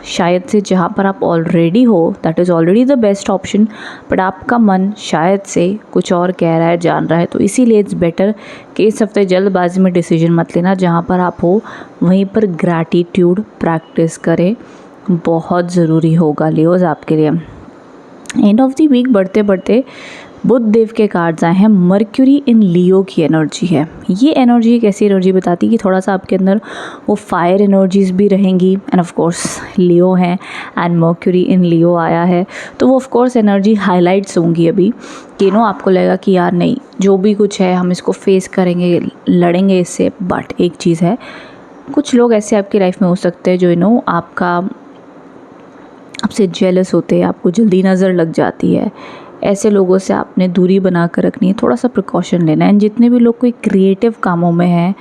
Speaker 1: शायद से जहाँ पर आप ऑलरेडी हो that is already the best option, but आपका मन शायद से कुछ और कह रहा है, जान रहा है। तो इसीलिए इट्स बेटर कि इस हफ्ते जल्दबाजी में डिसीजन मत लेना। जहाँ पर आप हो वहीं पर ग्रैटिट्यूड प्रैक्टिस करें, बहुत ज़रूरी होगा लियोज आपके लिए। एंड ऑफ द वीक बढ़ते बढ़ते बुध देव के कार्ड्स आए हैं। मर्क्यूरी इन लियो की एनर्जी है। ये एनर्जी एक ऐसी एनर्जी बताती है कि थोड़ा सा आपके अंदर वो फायर एनर्जीज़ भी रहेंगी। एंड ऑफ कोर्स लियो हैं एंड मर्क्यूरी इन लियो आया है, तो वो ऑफ कोर्स एनर्जी हाईलाइट्स होंगी अभी कि आपको लगेगा कि यार नहीं, जो भी कुछ है हम इसको फेस करेंगे, लड़ेंगे इससे। बट एक चीज़ है, कुछ लोग ऐसे आपकी लाइफ में हो सकते हैं जो आपसे जेलस होते हैं, आपको जल्दी नज़र लग जाती है। ऐसे लोगों से आपने दूरी बना कर रखनी है, थोड़ा सा प्रिकॉशन लेना है। जितने भी लोग कोई क्रिएटिव कामों में हैं,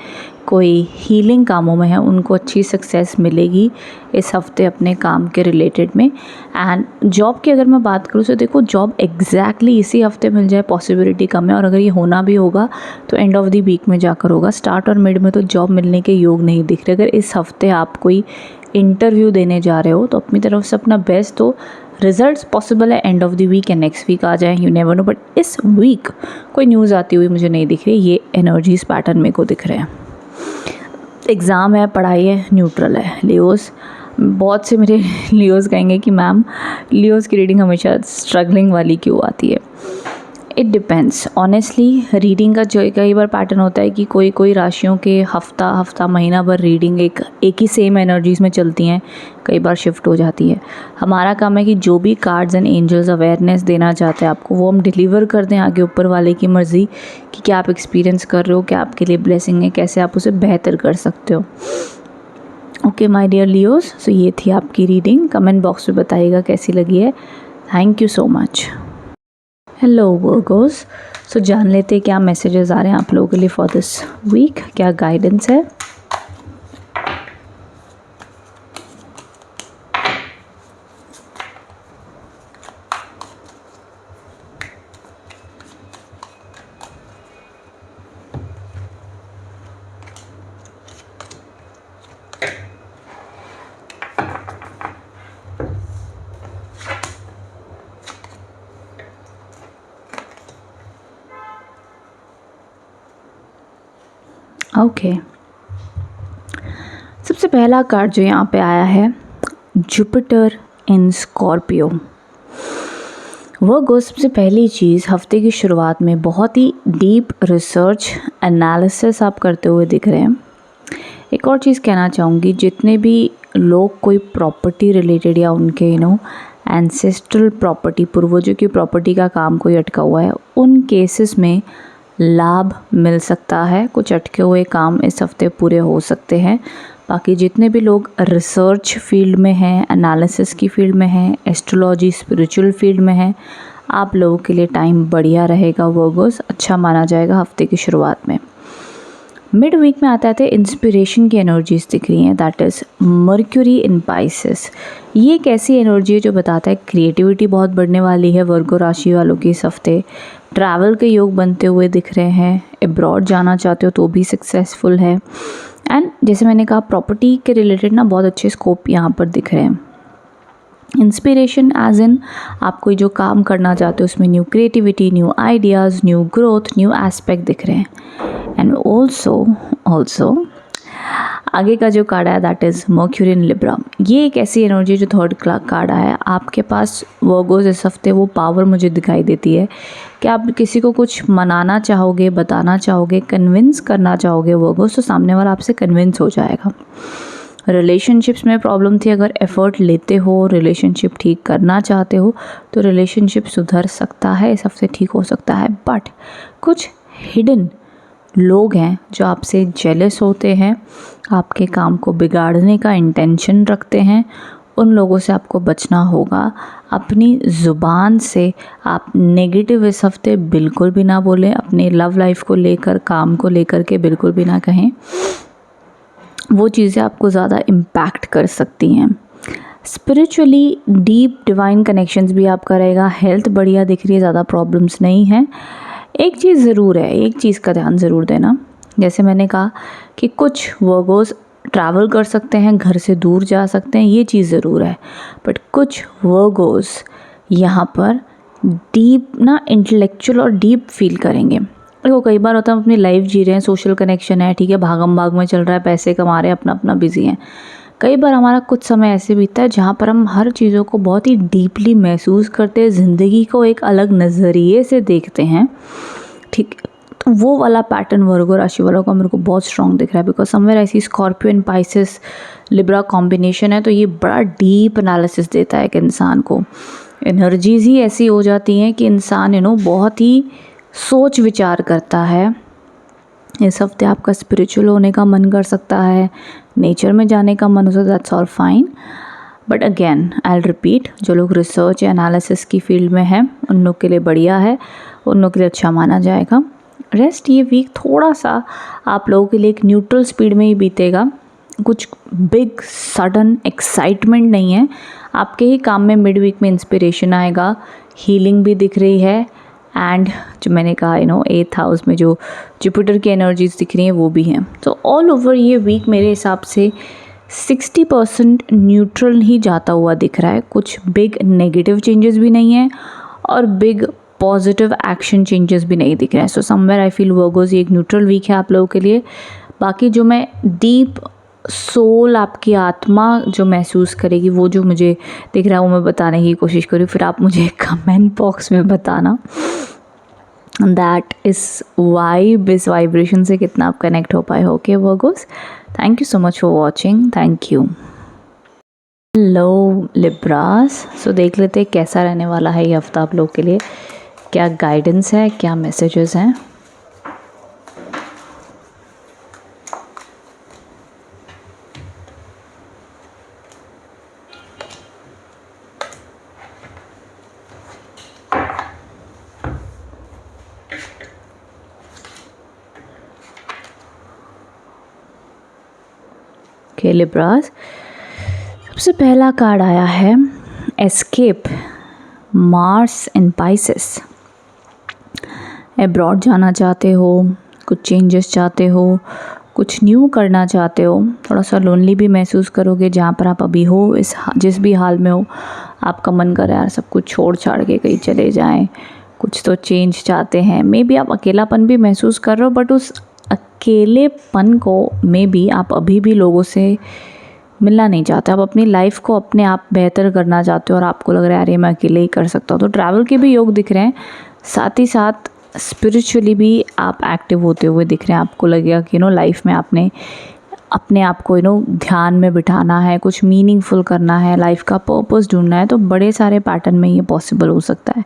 Speaker 1: कोई हीलिंग कामों में हैं, उनको अच्छी सक्सेस मिलेगी इस हफ्ते अपने काम के रिलेटेड में। एंड जॉब की अगर मैं बात करूँ तो देखो, जॉब एग्जैक्टली इसी हफ्ते मिल जाए पॉसिबिलिटी कम है, और अगर ये होना भी होगा तो एंड ऑफ द वीक में जाकर होगा। स्टार्ट और मिड में तो जॉब मिलने के योग नहीं दिख रहे। अगर इस हफ्ते आप कोई इंटरव्यू देने जा रहे हो तो अपनी तरफ से अपना बेस्ट दो। रिजल्ट्स पॉसिबल है एंड ऑफ द वीक या नेक्स्ट वीक आ जाए, यू नेवर नो। बट इस वीक कोई न्यूज़ आती हुई मुझे नहीं दिख रही। ये एनर्जीज पैटर्न मेरे को दिख रहे हैं। एग्ज़ाम है, पढ़ाई है, न्यूट्रल है लियोस। बहुत से मेरे लियोज़ कहेंगे कि मैम लियोज़ की रीडिंग हमेशा स्ट्रगलिंग वाली क्यों आती है। It depends honestly. रीडिंग का जो कई बार पैटर्न होता है कि कोई राशियों के हफ्ता महीना भर रीडिंग एक ही सेम एनर्जीज़ में चलती हैं, कई बार शिफ्ट हो जाती है। हमारा काम है कि जो भी कार्ड्स एंड एंजल्स अवेयरनेस देना चाहते हैं आपको, वो हम डिलीवर कर दें आगे ऊपर वाले की मर्ज़ी कि क्या आप एक्सपीरियंस कर रहे हो, क्या आपके लिए ब्लेसिंग है, कैसे आप उसे बेहतर कर सकते हो। ओके माय डियर लियोस, सो ये थी आपकी रीडिंग। कमेंट बॉक्स में बताइएगा कैसी लगी है। Thank you so much. Hello Virgos, so जान लेते हैं क्या मैसेजेस आ रहे हैं आप लोगों के लिए फॉर दिस वीक, क्या गाइडेंस है। ओके, सबसे पहला कार्ड जो यहाँ पे आया है, जुपिटर इन स्कॉर्पियो। वर्गो, सबसे पहली चीज़ हफ्ते की शुरुआत में बहुत ही डीप रिसर्च एनालिसिस आप करते हुए दिख रहे हैं। एक और चीज़ कहना चाहूँगी, जितने भी लोग कोई प्रॉपर्टी रिलेटेड या उनके एंसेस्ट्रल प्रॉपर्टी, पूर्वजों की प्रॉपर्टी का काम कोई अटका हुआ है, उन केसेस में लाभ मिल सकता है। कुछ अटके हुए काम इस हफ्ते पूरे हो सकते हैं। बाकी जितने भी लोग रिसर्च फील्ड में हैं, एनालिसिस की फील्ड में हैं, एस्ट्रोलॉजी स्पिरिचुअल फील्ड में हैं, आप लोगों के लिए टाइम बढ़िया रहेगा वर्गोस, अच्छा माना जाएगा हफ्ते की शुरुआत में। मिड वीक में आते इंस्पिरेशन की एनर्जीज दिख रही हैं, that is mercury in Pisces. ये एक ऐसी एनर्जी है जो बताता है क्रिएटिविटी बहुत बढ़ने वाली है वर्गो राशि वालों की इस हफ्ते। ट्रैवल के योग बनते हुए दिख रहे हैं, अब्रॉड जाना चाहते हो तो भी सक्सेसफुल है। एंड जैसे मैंने कहा, प्रॉपर्टी के रिलेटेड बहुत अच्छे स्कोप यहाँ पर दिख रहे हैं। इंस्पिरेशन एज इन आप कोई जो काम करना चाहते हो उसमें new creativity, new ideas, new growth, new aspect दिख रहे हैं। एंड ऑल्सो आगे का जो कार्ड आया that is mercury in Libra. ये एक ऐसी एनर्जी जो थर्ड कार्ड आया, आपके पास वर्गोस इस हफ्ते वो पावर मुझे दिखाई देती है कि आप किसी को कुछ मनाना चाहोगे, बताना चाहोगे, कन्विंस करना चाहोगे वर्गोस, तो सामने वाला आपसे कन्विंस हो जाएगा। रिलेशनशिप्स में प्रॉब्लम थी, अगर एफ़र्ट लेते हो, रिलेशनशिप ठीक करना चाहते हो तो रिलेशनशिप सुधर सकता है, इस हफ्ते ठीक हो सकता है। बट कुछ हिडन लोग हैं जो आपसे जेलस होते हैं, आपके काम को बिगाड़ने का इंटेंशन रखते हैं, उन लोगों से आपको बचना होगा। अपनी ज़ुबान से आप नेगेटिव इस हफ्ते बिल्कुल भी ना बोलें, अपने लव लाइफ को लेकर, काम को लेकर के बिल्कुल भी ना कहें, वो चीज़ें आपको ज़्यादा इम्पैक्ट कर सकती हैं। स्पिरिचुअली डीप डिवाइन कनेक्शंस भी आपका रहेगा। हेल्थ बढ़िया दिख रही है, ज़्यादा प्रॉब्लम्स नहीं हैं। एक चीज़ ज़रूर है, एक चीज़ का ध्यान ज़रूर देना, जैसे मैंने कहा कि कुछ वर्गोस ट्रैवल कर सकते हैं, घर से दूर जा सकते हैं, ये चीज़ ज़रूर है। बट कुछ वर्गोस यहाँ पर डीप इंटेलेक्चुअल और डीप फील करेंगे। देखो कई बार होता है हम अपनी लाइफ जी रहे हैं, सोशल कनेक्शन है, ठीक है, भागम भाग में चल रहा है, पैसे कमा रहे हैं, अपना बिजी हैं। कई बार हमारा कुछ समय ऐसे बीतता है जहाँ पर हम हर चीज़ों को बहुत ही डीपली महसूस करते हैं, ज़िंदगी को एक अलग नज़रिए से देखते हैं, ठीक। तो वो वाला पैटर्न वर्गो राशि वालों का मेरे को बहुत स्ट्रॉन्ग दिख रहा है, बिकॉज समवेयर ऐसी Scorpio and Pisces Libra combination है, तो ये बड़ा डीप एनालिसिस देता है एक इंसान को। एनर्जीज ही ऐसी हो जाती हैं कि इंसान बहुत ही सोच विचार करता है। इस हफ्ते आपका स्पिरिचुअल होने का मन कर सकता है, नेचर में जाने का मन हो सकता है, that's all fine. But again I will repeat, जो लोग रिसर्च या एनालिसिस की फील्ड में हैं उन लोग के लिए बढ़िया है, उन लोग के लिए अच्छा माना जाएगा। रेस्ट ये वीक थोड़ा सा आप लोगों के लिए एक न्यूट्रल स्पीड में ही बीतेगा, कुछ बिग सडन एक्साइटमेंट नहीं है। आपके ही काम में मिड वीक में इंस्पिरेशन आएगा, हीलिंग भी दिख रही है, एंड जो मैंने कहा 8th हाउस में जो जुपिटर की एनर्जीज दिख रही हैं वो भी हैं। तो ऑल ओवर ये वीक मेरे हिसाब से 60% न्यूट्रल ही जाता हुआ दिख रहा है। कुछ बिग नेगेटिव चेंजेस भी नहीं है और बिग पॉजिटिव एक्शन चेंजेस भी नहीं दिख रहे हैं। So somewhere I feel Virgo's ये एक न्यूट्रल वीक है आप लोगों के लिए। बाकी जो मैं डीप सोल, आपकी आत्मा जो महसूस करेगी, वो जो मुझे दिख रहा है वो मैं बताने की कोशिश करूँ, फिर आप मुझे कमेंट बॉक्स में बताना दैट इस वाइब, इस वाइब्रेशन से कितना आप कनेक्ट हो पाए हो। Okay Virgos, thank you so much for watching, thank you. Hello Libras, so देख लेते हैं कैसा रहने वाला है ये हफ्ता आप लोग के लिए, क्या गाइडेंस है, क्या मैसेजेस हैं। ओके लिब्रास, सबसे पहला कार्ड आया है escape, Mars and Pisces. Abroad जाना चाहते हो, कुछ चेंजेस चाहते हो, कुछ न्यू करना चाहते हो, थोड़ा सा लोनली भी महसूस करोगे जहाँ पर आप अभी हो, जिस भी हाल में हो, आपका मन कर रहा है यार सब कुछ छोड़ छाड़ के कहीं चले जाएं, कुछ तो चेंज चाहते हैं। मे बी आप अकेलापन भी महसूस कर रहे हो, बट उस अकेलेपन को मे बी आप अभी भी लोगों से मिलना नहीं चाहते, आप अपनी लाइफ को अपने आप बेहतर करना चाहते हो और आपको लग रहा है यार ये मैं अकेले ही कर सकता हूँ। तो ट्रैवल के भी योग दिख रहे हैं, साथ ही साथ स्पिरिचुअली भी आप एक्टिव होते हुए दिख रहे हैं। आपको लगेगा कि लाइफ में आपने अपने आप को ध्यान में बिठाना है, कुछ मीनिंगफुल करना है, लाइफ का पर्पस ढूंढना है, तो बड़े सारे पैटर्न में ये पॉसिबल हो सकता है।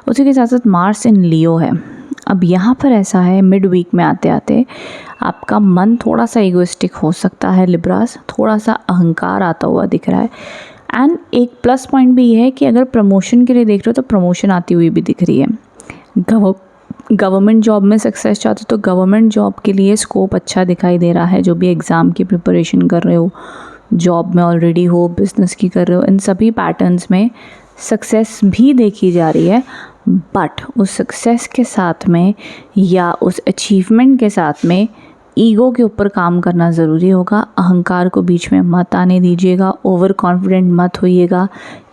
Speaker 1: उसी के साथ साथ मार्स इन लियो है। अब यहाँ पर ऐसा है, मिड वीक में आते आते आपका मन थोड़ा सा इगोइस्टिक हो सकता है लिब्रास, थोड़ा सा अहंकार आता हुआ दिख रहा है। एंड एक प्लस पॉइंट भी ये है कि अगर प्रमोशन के लिए देख रहे हो तो प्रमोशन आती हुई भी दिख रही है। गवर्नमेंट जॉब में सक्सेस चाहते हो तो गवर्नमेंट जॉब के लिए स्कोप अच्छा दिखाई दे रहा है। जो भी एग्ज़ाम की प्रिपरेशन कर रहे हो, जॉब में ऑलरेडी हो, बिजनेस की कर रहे हो, इन सभी पैटर्न्स में सक्सेस भी देखी जा रही है। बट उस सक्सेस के साथ में या उस अचीवमेंट के साथ में ईगो के ऊपर काम करना ज़रूरी होगा। अहंकार को बीच में मत आने दीजिएगा, ओवर कॉन्फिडेंट मत होइएगा।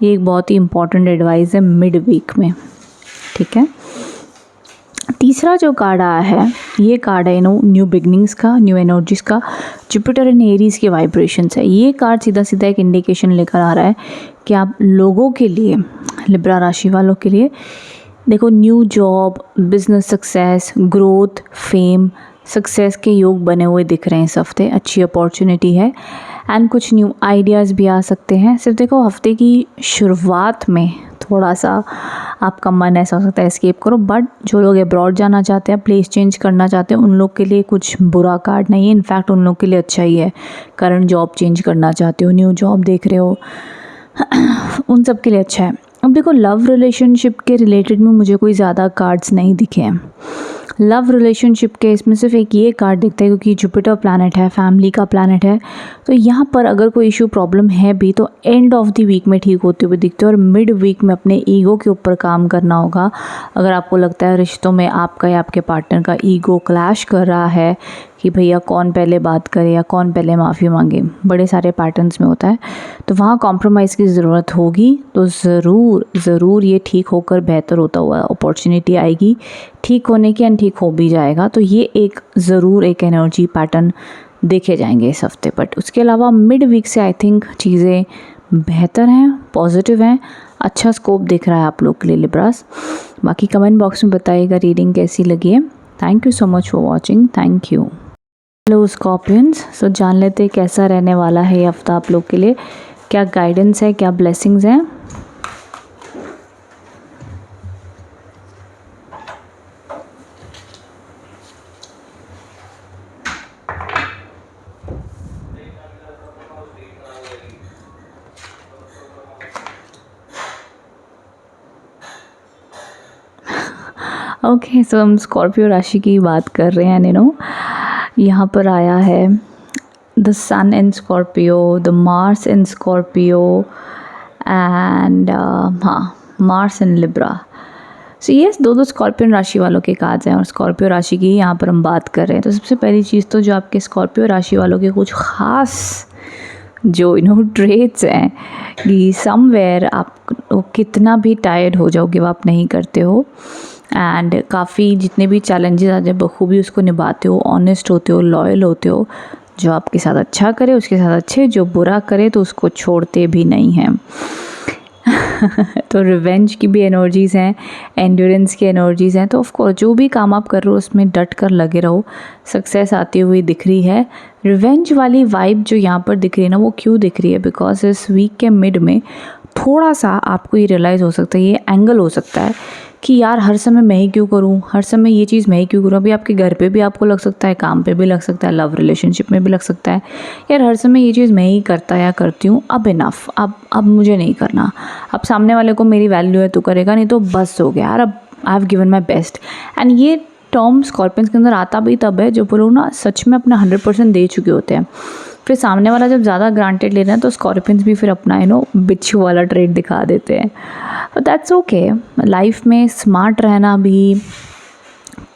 Speaker 1: ये एक बहुत ही इंपॉर्टेंट एडवाइस है मिड वीक में, ठीक है। तीसरा जो कार्ड आया है, ये कार्ड है न्यू बिगनिंग्स का, न्यू एनर्जीज का, जुपिटर एंड एरीज के वाइब्रेशंस है। ये कार्ड सीधा सीधा एक इंडिकेशन लेकर आ रहा है कि आप लोगों के लिए, लिब्रा राशि वालों के लिए देखो, new job, business success, growth, fame, success के योग बने हुए दिख रहे हैं इस हफ्ते। अच्छी अपॉर्चुनिटी है एंड कुछ न्यू आइडियाज़ भी आ सकते हैं। सिर्फ देखो हफ्ते की शुरुआत में थोड़ा सा आपका मन ऐसा हो सकता है एस्केप करो, बट जो लोग अब्रॉड जाना चाहते हैं, प्लेस चेंज करना चाहते हैं, उन लोग के लिए कुछ बुरा कार्ड नहीं है। इनफैक्ट उन लोग के लिए अच्छा ही है। करंट जॉब चेंज करना चाहते हो, न्यू जॉब देख रहे हो, उन सब के लिए अच्छा है। अब देखो लव रिलेशनशिप के रिलेटेड में मुझे कोई ज़्यादा कार्ड्स नहीं दिखे हैं। लव रिलेशनशिप के इसमें सिर्फ एक ये कार्ड दिखता है क्योंकि जुपिटर प्लैनेट है, फैमिली का प्लैनेट है, तो यहाँ पर अगर कोई इशू प्रॉब्लम है भी तो एंड ऑफ द वीक में ठीक होते हुए दिखते हैं। और मिड वीक में अपने ईगो के ऊपर काम करना होगा। अगर आपको लगता है रिश्तों में आपका या आपके पार्टनर का ईगो क्लैश कर रहा है कि भैया कौन पहले बात करे या कौन पहले माफ़ी मांगे, बड़े सारे पैटर्न्स में होता है, तो वहाँ कॉम्प्रोमाइज़ की ज़रूरत होगी। तो ज़रूर ये ठीक होकर बेहतर होता हुआ अपॉर्चुनिटी आएगी, ठीक होने की, एंड ठीक हो भी जाएगा। तो ये एक ज़रूर एक एनर्जी पैटर्न देखे जाएंगे इस हफ्ते। बट उसके अलावा मिड वीक से आई थिंक चीज़ें बेहतर हैं, पॉजिटिव हैं, अच्छा स्कोप दिख रहा है आप लोग के लिए लिब्रास। बाकी कमेंट बॉक्स में बताइएगा रीडिंग कैसी लगी है। Thank you so much for watching, thank you. Hello Scorpions, so जान लेते हैं कैसा रहने वाला है ये हफ्ता आप लोग के लिए, क्या गाइडेंस है, क्या ब्लेसिंग्स हैं। ओके, सो हम स्कॉर्पियो राशि की बात कर रहे हैं। यहाँ पर आया है the sun in Scorpio, the Mars in Scorpio and Mars in Libra. So yes, दो स्कॉर्पियन राशि वालों के कार्ड्स हैं और स्कॉर्पियो राशि की यहाँ पर हम बात कर रहे हैं। तो सबसे पहली चीज़ तो जो आपके स्कॉर्पियो राशि वालों के कुछ ख़ास जो ट्रेट्स हैं कि समवेयर आप कितना भी टायर्ड हो जाओ, गिव अप नहीं करते हो एंड काफ़ी जितने भी चैलेंजेस आ जाए बखूबी उसको निभाते हो, ऑनेस्ट होते हो, लॉयल होते हो। जो आपके साथ अच्छा करे उसके साथ अच्छे, जो बुरा करे तो उसको छोड़ते भी नहीं हैं। तो रिवेंज की भी एनर्जीज़ हैं, एंड्योरेंस की एनर्जीज़ हैं। तो ऑफ कोर्स जो भी काम आप कर रहे हो उसमें डट कर लगे रहो। सक्सेस आती हुई दिख रही है। रिवेंज वाली वाइब जो यहाँ पर दिख रही है ना, वो क्यों दिख रही है? बिकॉज इस वीक के मिड में थोड़ा सा आपको ये रियलाइज़ हो सकता है, ये एंगल हो सकता है कि यार हर समय मैं ही क्यों करूँ, हर समय ये चीज़ मैं ही क्यों करूँ। अभी आपके घर पे भी आपको लग सकता है, काम पे भी लग सकता है, लव रिलेशनशिप में भी लग सकता है, यार हर समय ये चीज़ मैं ही करता या करती हूँ, अब इनफ, अब मुझे नहीं करना। अब सामने वाले को मेरी वैल्यू है तो करेगा, नहीं तो बस हो गया यार, अब I have given my best. And ये टर्म स्कॉर्पियंस के अंदर आता भी तब है जब वो लोग ना सच में अपना 100% दे चुके होते हैं। फिर सामने वाला जब ज़्यादा ग्रांटेड ले रहे हैं तो स्कॉर्पियंस भी फिर अपना बिच्छू वाला ट्रेड दिखा देते हैं। But that's okay. लाइफ में स्मार्ट रहना भी,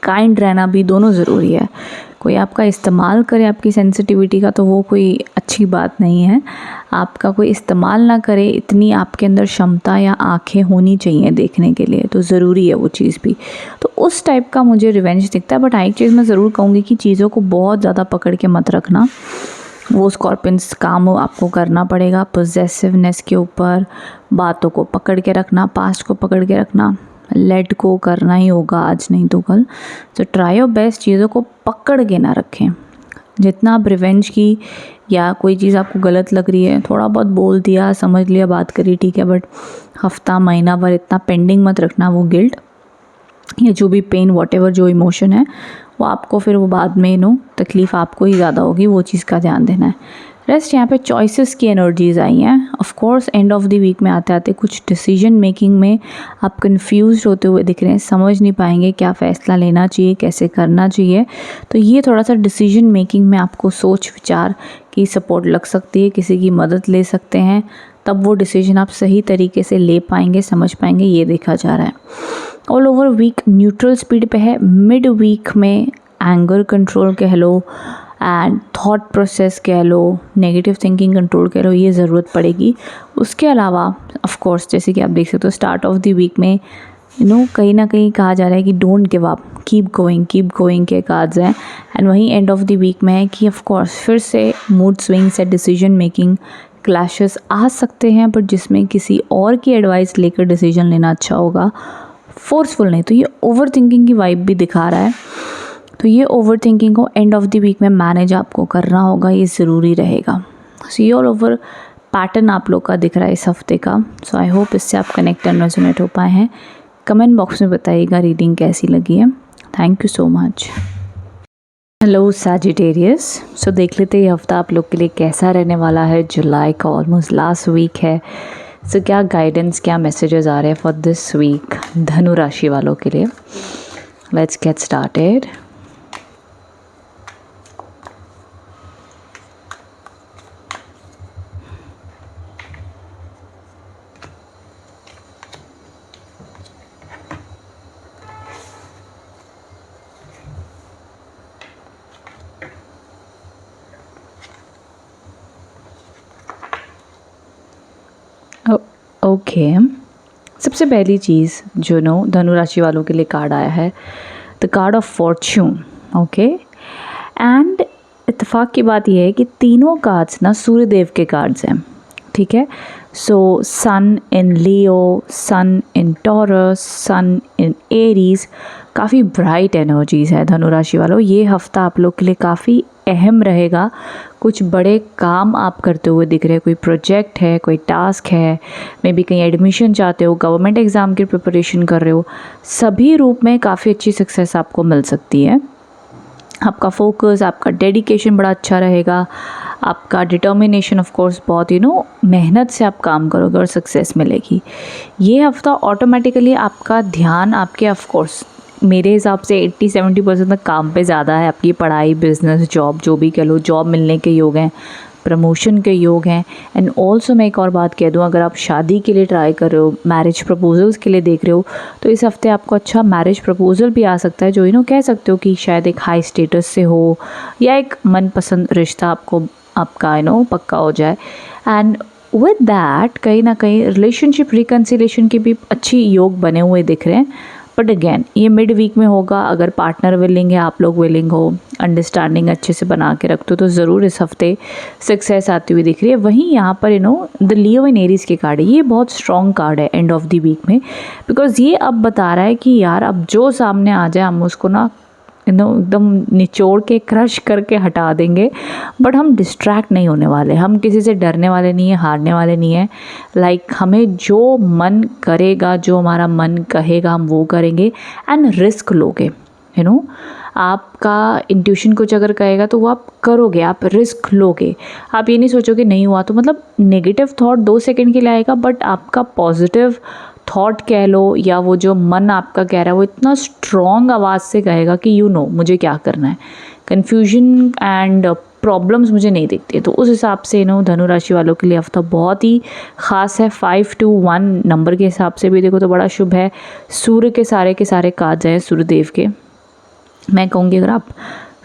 Speaker 1: काइंड रहना भी, दोनों ज़रूरी है। कोई आपका इस्तेमाल करे आपकी सेंसिटिविटी का तो वो कोई अच्छी बात नहीं है। आपका कोई इस्तेमाल ना करे, इतनी आपके अंदर क्षमता या आँखें होनी चाहिए देखने के लिए, तो ज़रूरी है वो चीज़ भी। तो उस टाइप का मुझे रिवेंज दिखता है। बट एक चीज़ मैं ज़रूर कहूँगी कि चीज़ों को बहुत ज़्यादा पकड़ के मत रखना। वो स्कॉर्पियंस काम आपको करना पड़ेगा पॉसेसिवनेस के ऊपर, बातों को पकड़ के रखना, पास्ट को पकड़ के रखना, लेट को करना ही होगा आज नहीं तो कल। तो ट्राई योर बेस्ट, चीज़ों को पकड़ के ना रखें। जितना आप रिवेंज की या कोई चीज़ आपको गलत लग रही है, थोड़ा बहुत बोल दिया, समझ लिया, बात करी, ठीक है, बट हफ्ता महीना भर इतना पेंडिंग मत रखना। वो गिल्ट या जो भी पेन, वॉटेवर जो इमोशन है, वो आपको फिर वो बाद में तकलीफ़ आपको ही ज़्यादा होगी, वो चीज़ का ध्यान देना है। रेस्ट यहाँ पे चॉइसेस की एनर्जीज़ आई हैं। Of course and of the week में आते आते कुछ डिसीजन मेकिंग में आप कंफ्यूज होते हुए दिख रहे हैं, समझ नहीं पाएंगे क्या फ़ैसला लेना चाहिए, कैसे करना चाहिए। तो ये थोड़ा सा डिसीजन मेकिंग में आपको सोच विचार की सपोर्ट लग सकती है, किसी की मदद ले सकते हैं, तब वो डिसीजन आप सही तरीके से ले पाएंगे, समझ पाएंगे, ये देखा जा रहा है। All over week neutral speed पे है। मिड वीक में एंगर कंट्रोल कह लो एंड थॉट प्रोसेस कह लो, नेगेटिव थिंकिंग कंट्रोल कह लो, ये ज़रूरत पड़ेगी। उसके अलावा ऑफ कोर्स जैसे कि आप देख सकते हो स्टार्ट ऑफ द वीक में कहीं ना कहीं कहा जा रहा है कि don't give up, keep going के कार्ड्स हैं। एंड वहीं एंड ऑफ द वीक में है कि ऑफ कोर्स फिर से मूड स्विंग्स या डिसीजन मेकिंग क्लैशेस आ सकते हैं, बट जिसमें किसी और की एडवाइस लेकर डिसीजन लेना अच्छा होगा, फोर्सफुल नहीं। तो ये ओवर थिंकिंग की वाइब भी दिखा रहा है। तो ये ओवर थिंकिंग को एंड ऑफ द वीक में मैनेज आपको करना होगा, ये ज़रूरी रहेगा। सो ये ऑल ओवर पैटर्न आप लोग का दिख रहा है इस हफ्ते का। सो आई होप इससे आप कनेक्ट एंड रेजोनेट हो पाए हैं। कमेंट बॉक्स में बताइएगा रीडिंग कैसी लगी है। Thank you so much. Hello Sagittarius. So देख लेते हैं ये हफ्ता आप लोग के लिए कैसा रहने वाला है। जुलाई का ऑलमोस्ट लास्ट वीक है। सो क्या गाइडेंस, क्या मैसेजेस आ रहे हैं फॉर दिस वीक धनु राशि वालों के लिए। Let's get started. ओके, सबसे पहली चीज़ जो धनु राशि वालों के लिए कार्ड आया है, the card of Fortune. Okay, and इत्तेफाक की बात यह है कि तीनों कार्ड्स ना सूर्यदेव के कार्ड्स हैं, ठीक है। सो सन इन लियो, सन इन टॉरस, सन इन एरीज, काफ़ी ब्राइट एनर्जीज़ है धनु राशि वालों। ये हफ्ता आप लोग के लिए काफ़ी अहम रहेगा। कुछ बड़े काम आप करते हुए दिख रहे हैं, कोई प्रोजेक्ट है, कोई टास्क है, मे बी कहीं एडमिशन चाहते हो, गवर्नमेंट एग्ज़ाम की प्रिपरेशन कर रहे हो, सभी रूप में काफ़ी अच्छी सक्सेस आपको मिल सकती है। आपका फोकस, आपका डेडिकेशन बड़ा अच्छा रहेगा, आपका डिटर्मिनेशन ऑफ कोर्स बहुत मेहनत से आप काम करोगे और सक्सेस मिलेगी। ये हफ्ता ऑटोमेटिकली आपका ध्यान आपके ऑफ कोर्स मेरे हिसाब से 80-70% तक काम पे ज़्यादा है। आपकी पढ़ाई, बिजनेस, जॉब, जो भी कह लो, जॉब मिलने के योग हैं, प्रमोशन के योग हैं। एंड ऑल्सो मैं एक और बात कह दूं, अगर आप शादी के लिए ट्राई कर रहे हो, मैरिज प्रपोजल्स के लिए देख रहे हो, तो इस हफ्ते आपको अच्छा मैरिज प्रपोजल भी आ सकता है, जो कह सकते हो कि शायद एक हाई स्टेटस से हो या एक मनपसंद रिश्ता आपका पक्का हो जाए। एंड विद दैट कहीं ना कहीं रिलेशनशिप रिकन्सिलेशन के भी अच्छी योग बने हुए दिख रहे हैं। बट अगेन ये मिड वीक में होगा। अगर पार्टनर विलिंग है, आप लोग विलिंग हो, अंडरस्टैंडिंग अच्छे से बना के रखते हो तो ज़रूर इस हफ्ते सक्सेस आती हुई दिख रही है। वहीं यहाँ पर द लियो एंड एरीज के कार्ड है, ये बहुत स्ट्रॉन्ग कार्ड है एंड ऑफ द वीक में, बिकॉज ये अब बता रहा है कि यार अब जो सामने आ जाए हम उसको ना एकदम निचोड़ के क्रश करके हटा देंगे, बट हम डिस्ट्रैक्ट नहीं होने वाले, हम किसी से डरने वाले नहीं है, हारने वाले नहीं है। लाइक हमें जो मन करेगा, जो हमारा मन कहेगा हम वो करेंगे एंड रिस्क लोगे। आपका इंट्यूशन कुछ अगर कहेगा तो वो आप करोगे, आप रिस्क लोगे। आप ये नहीं सोचोगे नहीं हुआ तो, मतलब नेगेटिव थॉट 2 सेकंड के लिए आएगा, बट आपका पॉजिटिव थॉट कह लो या वो जो मन आपका कह रहा है वो इतना स्ट्रॉन्ग आवाज़ से कहेगा कि मुझे क्या करना है। कन्फ्यूजन एंड प्रॉब्लम्स मुझे नहीं दिखती है। तो उस हिसाब से धनु राशि वालों के लिए हफ्ता बहुत ही ख़ास है। 5 to 1 नंबर के हिसाब से भी देखो तो बड़ा शुभ है। सूर्य के सारे काज हैं सूर्यदेव के। मैं कहूँगी अगर आप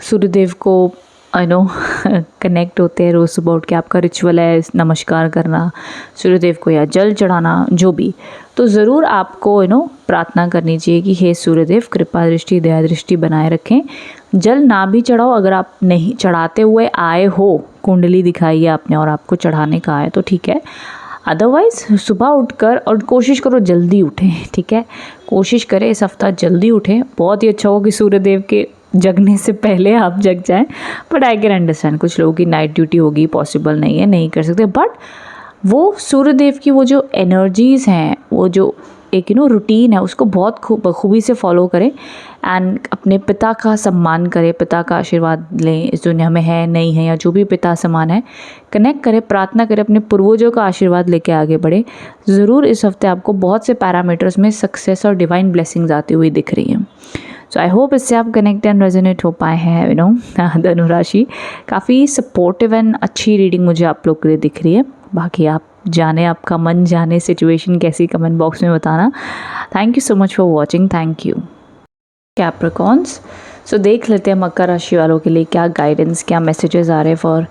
Speaker 1: सूर्यदेव को कनेक्ट होते हैं, रोज़ सुबह उठ के आपका रिचुअल है नमस्कार करना सूर्यदेव को या जल चढ़ाना जो भी, तो ज़रूर आपको प्रार्थना करनी चाहिए कि हे सूर्यदेव कृपा दृष्टि दया दृष्टि बनाए रखें। जल ना भी चढ़ाओ, अगर आप नहीं चढ़ाते हुए आए हो, कुंडली दिखाई है आपने और आपको चढ़ाने का है तो ठीक है, अदरवाइज़ सुबह उठकर और कोशिश करो जल्दी उठें, ठीक है, कोशिश करें इस हफ्ता जल्दी उठें। बहुत ही अच्छा होगा कि सूर्यदेव के जगने से पहले आप जग जाएं, बट आई कैन अंडरस्टैंड कुछ लोगों की नाइट ड्यूटी होगी, पॉसिबल नहीं है, नहीं कर सकते, बट वो सूर्यदेव की वो जो एनर्जीज़ हैं, वो जो एक रूटीन है उसको बहुत बखूबी से फॉलो करें एंड अपने पिता का सम्मान करें, पिता का आशीर्वाद लें, इस दुनिया में है नहीं है या जो भी पिता समान है, कनेक्ट करें, प्रार्थना करें, अपने पूर्वजों का आशीर्वाद लेके आगे बढ़े। ज़रूर इस हफ्ते आपको बहुत से पैरामीटर्स में सक्सेस और डिवाइन ब्लेसिंग्स आती हुई दिख रही हैं। सो आई होप इससे आप कनेक्ट एंड रेजोनेट हो पाए हैं। धनु राशि काफ़ी सपोर्टिव एंड अच्छी रीडिंग मुझे आप लोग के लिए दिख रही है। बाकी आप जाने, आपका मन जाने सिचुएशन कैसी, कमेंट बॉक्स में बताना। Thank you so much for watching, thank you. Capricorns, so देख लेते हैं मकर राशि वालों के लिए क्या गाइडेंस, क्या मैसेजेस आ रहे हैं फॉर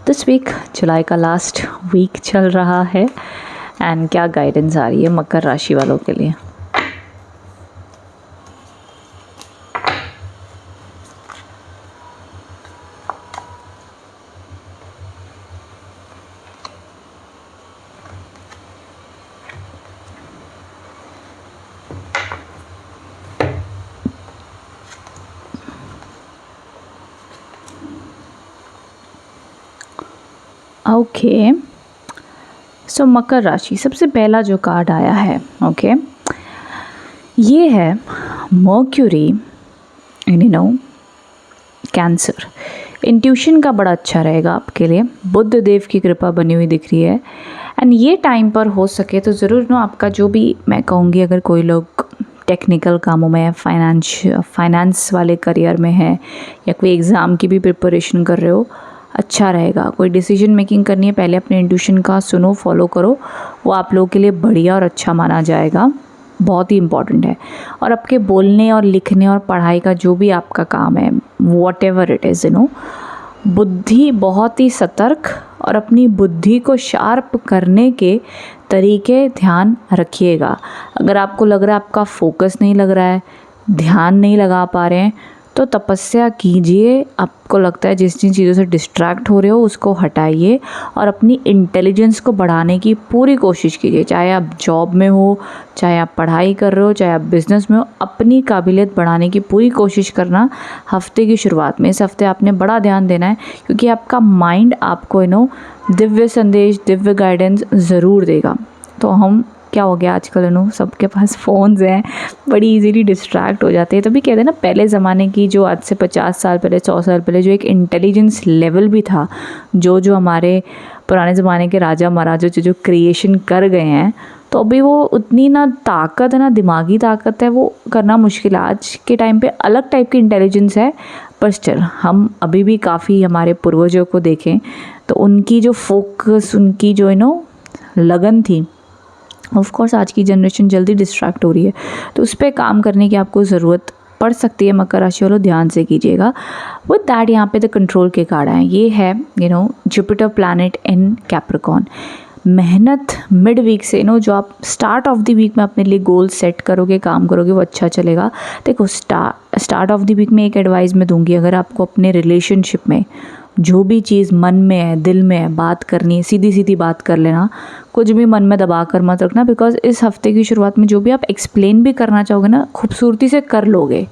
Speaker 1: दिस वीक। जुलाई का लास्ट वीक चल रहा है एंड क्या गाइडेंस आ रही है मकर राशि वालों के लिए। ओके, सो मकर राशि, सबसे पहला जो कार्ड आया है ओके, ये है मर्क्यूरी इन कैंसर। इंट्यूशन का बड़ा अच्छा रहेगा आपके लिए, बुध देव की कृपा बनी हुई दिख रही है एंड ये टाइम पर हो सके तो ज़रूर आपका जो भी, मैं कहूँगी अगर कोई लोग टेक्निकल कामों में, फाइनेंस वाले करियर में है या कोई एग्ज़ाम की भी प्रिपरेशन कर रहे हो, अच्छा रहेगा। कोई डिसीजन मेकिंग करनी है, पहले अपने इंट्यूशन का सुनो, फॉलो करो, वो आप लोगों के लिए बढ़िया और अच्छा माना जाएगा, बहुत ही इम्पॉर्टेंट है। और आपके बोलने और लिखने और पढ़ाई का जो भी आपका काम है, वॉट एवर इट इज़, बुद्धि बहुत ही सतर्क और अपनी बुद्धि को शार्प करने के तरीके ध्यान रखिएगा। अगर आपको लग रहा है आपका फोकस नहीं लग रहा है, ध्यान नहीं लगा पा रहे हैं, तो तपस्या कीजिए। आपको लगता है जिन जिन चीज़ों से डिस्ट्रैक्ट हो रहे हो उसको हटाइए और अपनी इंटेलिजेंस को बढ़ाने की पूरी कोशिश कीजिए। चाहे आप जॉब में हो, चाहे आप पढ़ाई कर रहे हो, चाहे आप बिज़नेस में हो, अपनी काबिलियत बढ़ाने की पूरी कोशिश करना हफ्ते की शुरुआत में। इस हफ्ते आपने बड़ा ध्यान देना है क्योंकि आपका माइंड आपको दिव्य संदेश, दिव्य गाइडेंस ज़रूर देगा। तो हम क्या हो गया आजकल सबके पास फ़ोन्स हैं, बड़ी इजीली डिस्ट्रैक्ट हो जाते हैं। तभी कहते हैं ना, पहले ज़माने की जो आज से 50 साल पहले, 100 साल पहले जो एक इंटेलिजेंस लेवल भी था, जो हमारे पुराने ज़माने के राजा महाराजा जो क्रिएशन कर गए हैं, तो अभी वो उतनी ना ताकत है, ना दिमागी ताकत है, वो करना मुश्किल है। आज के टाइम पे अलग टाइप की इंटेलिजेंस है, पर स्टिल हम अभी भी काफ़ी हमारे पूर्वजों को देखें तो उनकी जो फोकस, उनकी जो लगन थी, ऑफ कोर्स आज की जनरेशन जल्दी डिस्ट्रैक्ट हो रही है, तो उस पर काम करने की आपको ज़रूरत पड़ सकती है। मकर राशि वालों ध्यान से कीजिएगा। विद दैट यहाँ पे द कंट्रोल के कार्ड आए, ये है जुपिटर प्लैनेट इन कैप्रिकॉर्न। मेहनत मिड वीक से जो आप स्टार्ट ऑफ द वीक में अपने लिए गोल सेट करोगे, काम करोगे, वो अच्छा चलेगा। देखो स्टार्ट ऑफ द वीक में एक एडवाइस मैं दूंगी, अगर आपको अपने रिलेशनशिप में जो भी चीज़ मन में है, दिल में है, बात करनी है, सीधी सीधी बात कर लेना, कुछ भी मन में दबा कर मत रखना। बिकॉज इस हफ्ते की शुरुआत में जो भी आप एक्सप्लेन भी करना चाहोगे ना, खूबसूरती से कर लोगे।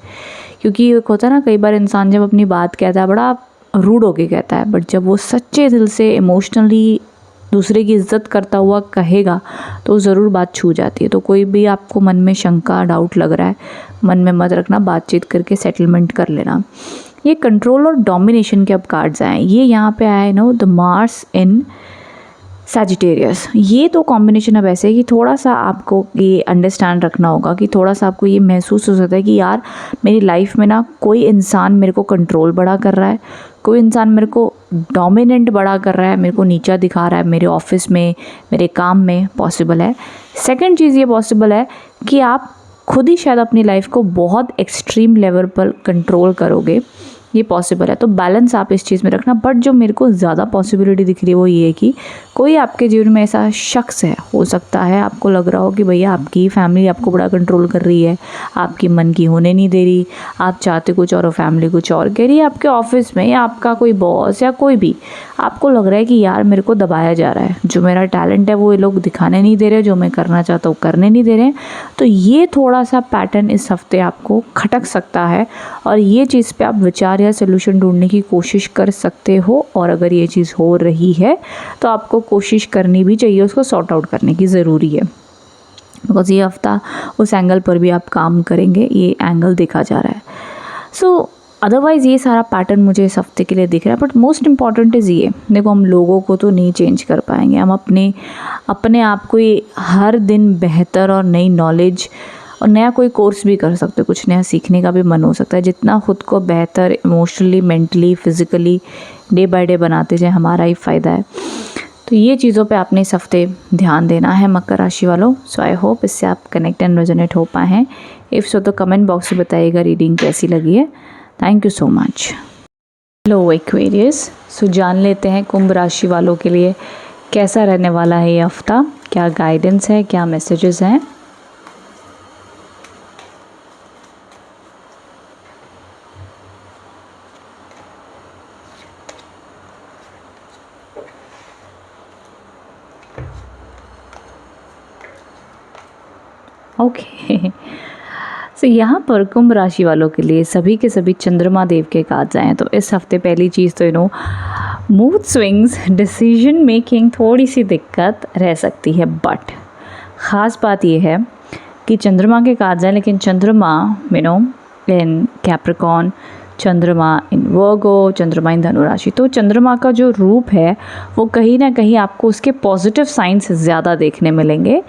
Speaker 1: क्योंकि एक होता है ना, कई बार इंसान जब अपनी बात कहता है बड़ा रूड होके कहता है, बट जब वो सच्चे दिल से इमोशनली दूसरे की इज्जत करता हुआ कहेगा तो ज़रूर बात छू जाती है। तो कोई भी आपको मन में शंका, डाउट लग रहा है, मन में मत रखना, बातचीत करके सेटलमेंट कर लेना। ये कंट्रोल और डोमिनेशन के अब कार्ड्स आए, ये यहाँ पे आए द मार्स इन सैजिटेरियस। ये तो कॉम्बिनेशन अब ऐसे है कि थोड़ा सा आपको ये अंडरस्टैंड रखना होगा कि थोड़ा सा आपको ये महसूस हो सकता है कि यार मेरी लाइफ में ना कोई इंसान मेरे को कंट्रोल बड़ा कर रहा है, कोई इंसान मेरे को डोमिनेंट बड़ा कर रहा है, मेरे को नीचा दिखा रहा है, मेरे ऑफिस में, मेरे काम में पॉसिबल है। सेकंड चीज़ ये पॉसिबल है कि आप खुद ही शायद अपनी लाइफ को बहुत एक्सट्रीम लेवल पर कंट्रोल करोगे, ये पॉसिबल है। तो बैलेंस आप इस चीज़ में रखना। बट जो मेरे को ज़्यादा पॉसिबिलिटी दिख रही है वो ये है कि कोई आपके जीवन में ऐसा शख्स है, हो सकता है आपको लग रहा हो कि भैया आपकी फैमिली आपको बड़ा कंट्रोल कर रही है, आपकी मन की होने नहीं दे रही, आप चाहते कुछ और फैमिली कुछ और कह रही है। आपके ऑफिस में या आपका कोई बॉस या कोई भी, आपको लग रहा है कि यार मेरे को दबाया जा रहा है, जो मेरा टैलेंट है वो ये लोग दिखाने नहीं दे रहे, जो मैं करना चाहता हूँ करने नहीं दे रहे हैं। तो ये थोड़ा सा पैटर्न इस हफ्ते आपको खटक सकता है और ये चीज़ पे आप विचार या सोल्यूशन ढूंढने की कोशिश कर सकते हो। और अगर ये चीज़ हो रही है तो आपको कोशिश करनी भी चाहिए, उसको सॉर्ट आउट करने की ज़रूरी है। बिकॉज ये हफ्ता उस एंगल पर भी आप काम करेंगे, ये एंगल देखा जा रहा है। सो अदरवाइज़ ये सारा पैटर्न मुझे इस हफ्ते के लिए दिख रहा है। बट मोस्ट इम्पॉर्टेंट इज़ ये, देखो हम लोगों को तो नहीं चेंज कर पाएंगे, हम अपने आप को ये हर दिन बेहतर और नई नॉलेज और नया कोई कोर्स भी कर सकते हो, कुछ नया सीखने का भी मन हो सकता है। जितना खुद को बेहतर emotionally, mentally, physically day by day बनाते जाए, हमारा ही फ़ायदा है। तो ये चीज़ों पे आपने इस हफ्ते ध्यान देना है मकर राशि वालों। सो आई होप इससे आप कनेक्ट एंड रेजोनेट हो पाए हैं। इफ़ सो तो कमेंट बॉक्स में बताइएगा रीडिंग कैसी लगी है। Thank you so much. Hello Aquarius, so जान लेते हैं कुंभ राशि वालों के लिए कैसा रहने वाला है ये हफ्ता, क्या गाइडेंस है, क्या मैसेजेस हैं। ओके सो यहाँ पर कुंभ राशि वालों के लिए सभी के सभी चंद्रमा देव के कार्ड्स आए हैं। तो इस हफ्ते पहली चीज़ तो मूड स्विंग्स, डिसीजन मेकिंग थोड़ी सी दिक्कत रह सकती है। बट ख़ास बात ये है कि चंद्रमा के कार्ड्स हैं, लेकिन चंद्रमा इन कैप्रिकॉर्न, चंद्रमा इन वर्गो, चंद्रमा इन धनु राशि। तो चंद्रमा का जो रूप है वो कहीं ना कहीं आपको उसके पॉजिटिव साइंस ज़्यादा देखने मिलेंगे।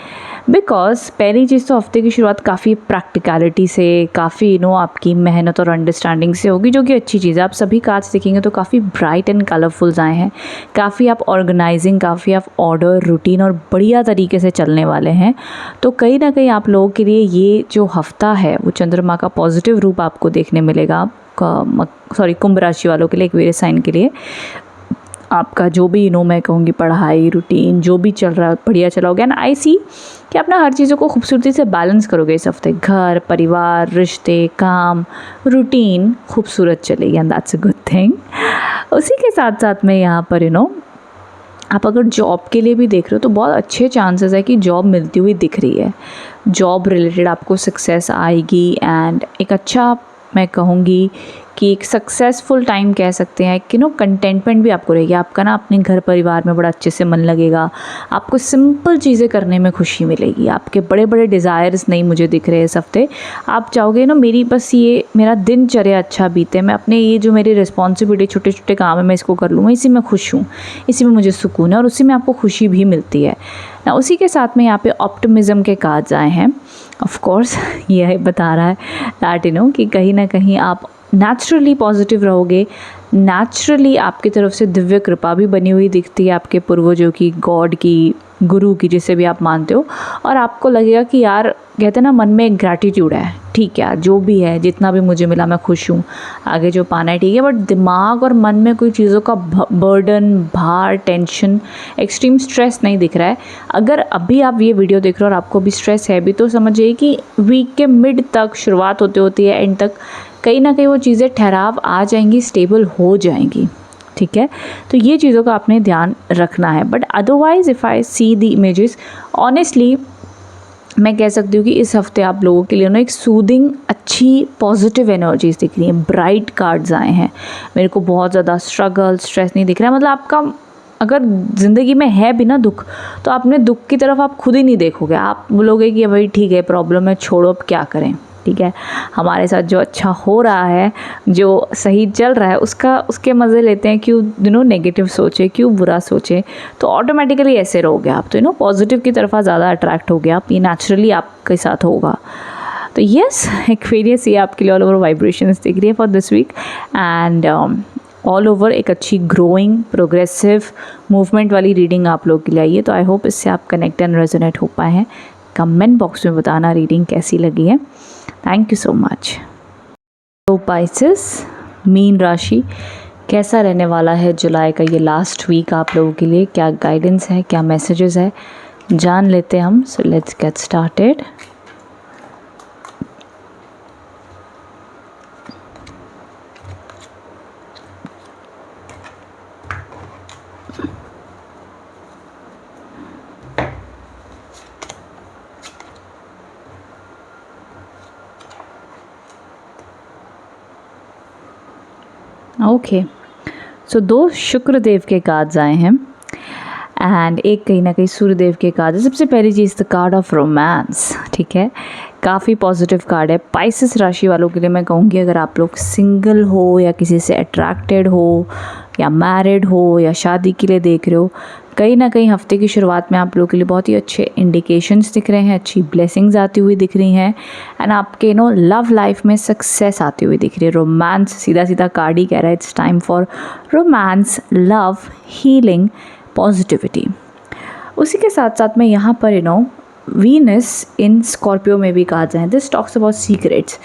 Speaker 1: बिकॉज पहली चीज़ तो हफ्ते की शुरुआत काफ़ी प्रैक्टिकलिटी से, काफ़ी आपकी मेहनत और अंडरस्टैंडिंग से होगी, जो कि अच्छी चीज़ है। आप सभी कार्ड्स देखेंगे तो काफ़ी ब्राइट एंड कलरफुल्स आए हैं, काफ़ी आप ऑर्गेनाइजिंग, काफ़ी आप ऑर्डर, रूटीन और बढ़िया तरीके से चलने वाले हैं। तो कहीं ना कहीं आप लोगों के लिए ये जो हफ्ता है वो चंद्रमा का पॉजिटिव रूप आपको देखने मिलेगा। कुंभ राशि वालों के लिए, एक्वेरियस साइन के लिए आपका जो भी मैं कहूँगी पढ़ाई, रूटीन जो भी चल रहा है बढ़िया चलाओगे। एंड आई सी कि अपना हर चीज़ों को खूबसूरती से बैलेंस करोगे इस हफ्ते। घर, परिवार, रिश्ते, काम, रूटीन खूबसूरत चलेगी and that's a good thing. उसी के साथ साथ में यहाँ पर आप अगर जॉब के लिए भी देख रहे हो तो बहुत अच्छे चांसेस है कि जॉब मिलती हुई दिख रही है। जॉब रिलेटेड आपको सक्सेस आएगी एंड एक अच्छा, मैं कहूँगी कि एक सक्सेसफुल टाइम कह सकते हैं कि कंटेंटमेंट भी आपको रहेगी। आपका अपने घर परिवार में बड़ा अच्छे से मन लगेगा, आपको सिंपल चीज़ें करने में खुशी मिलेगी। आपके बड़े बड़े डिज़ायर्स नहीं मुझे दिख रहे इस हफ्ते। आप चाहोगे मेरी बस ये मेरा दिनचर्या अच्छा बीते, मैं अपने ये जो मेरी रिस्पॉन्सिबिलिटी, छोटे छोटे काम है मैं इसको कर लूँगा, इसी में खुश हूँ, इसी में मुझे सुकून है और उसी में आपको खुशी भी मिलती है ना। उसी के साथ में यहाँ पे ऑप्टिमिज़म के कार्ड्स आए हैं। ऑफ कोर्स यह बता रहा है दैट कि कहीं ना कहीं आप नेचुरली पॉजिटिव रहोगे। नेचुरली आपकी तरफ से दिव्य कृपा भी बनी हुई दिखती है, आपके पूर्वजों की, गॉड की, गुरु की, जिसे भी आप मानते हो, और आपको लगेगा कि यार कहते हैं ना मन में एक ग्रैटिट्यूड है, ठीक है यार जो भी है, जितना भी मुझे मिला मैं खुश हूँ, आगे जो पाना है ठीक है, बट दिमाग और मन में कोई चीज़ों का बर्डन, भार, टेंशन, एक्सट्रीम स्ट्रेस नहीं दिख रहा है। अगर अभी आप ये वीडियो देख रहे हो और आपको भी स्ट्रेस है भी, तो समझिए कि वीक के मिड तक, शुरुआत होती होती है एंड तक कहीं ना कहीं वो चीज़ें ठहराव आ जाएंगी, स्टेबल हो जाएंगी, ठीक है। तो ये चीज़ों का आपने ध्यान रखना है। But otherwise if I see the images, honestly मैं कह सकती हूँ कि इस हफ्ते आप लोगों के लिए ना एक सूदिंग, अच्छी पॉजिटिव एनर्जीज दिख रही हैं, ब्राइट कार्ड्स आए हैं। मेरे को बहुत ज़्यादा स्ट्रगल, स्ट्रेस नहीं दिख रहा है। मतलब आपका अगर ज़िंदगी में है भी ना दुख, तो अपने दुख की तरफ आप खुद ही नहीं देखोगे, आप बोलोगे कि भाई ठीक है प्रॉब्लम है, छोड़ो अब क्या करें, ठीक है। हमारे साथ जो अच्छा हो रहा है, जो सही चल रहा है, उसके मज़े लेते हैं, क्यों नेगेटिव सोचे, क्यों बुरा सोचे। तो ऑटोमेटिकली ऐसे रहोगे आप, तो पॉजिटिव की तरफ ज़्यादा अट्रैक्ट हो गया आप, ये नेचुरली आपके साथ होगा। तो यस, एक्वेरियस ये आपके लिए ऑल ओवर वाइब्रेशंस दिख रही है for this week, and all over एक अच्छी ग्रोइंग, प्रोग्रेसिव मूवमेंट वाली रीडिंग आप लोग के लिए आई है। तो आई होप इससे आप कनेक्ट एंड रेजोनेट हो पाए हैं। कमेंट बॉक्स में बताना रीडिंग कैसी लगी है। Thank you so much. तो पाइसेस, मीन राशि, कैसा रहने वाला है जुलाई का ये लास्ट वीक आप लोगों के लिए, क्या गाइडेंस है, क्या मैसेजेस है, जान लेते हैं हम। So let's get started. Okay, so 2 Shukradev के कार्ड्स आए हैं एंड एक कहीं ना कहीं सूर्यदेव के कार्ड है। सबसे पहली चीज़ द कार्ड ऑफ रोमांस, ठीक है, काफ़ी पॉजिटिव कार्ड है। पाइसेस राशि वालों के लिए मैं कहूँगी, अगर आप लोग सिंगल हो या किसी से अट्रैक्टेड हो या मैरिड हो या शादी के लिए देख रहे हो, कहीं ना कहीं हफ्ते की शुरुआत में आप लोगों के लिए बहुत ही अच्छे इंडिकेशंस दिख रहे हैं, अच्छी ब्लेसिंग्स आती हुई दिख रही हैं, एंड आपके लव लाइफ में सक्सेस आती हुई दिख रही है। रोमांस, सीधा सीधा कार्ड ही कह रहा है, it's time for romance, love, healing, positivity. उसी के साथ साथ में यहाँ पर वीनस इन स्कॉर्पियो में भी कहा जाए, दिस टॉक्स अबाउट सीक्रेट्स।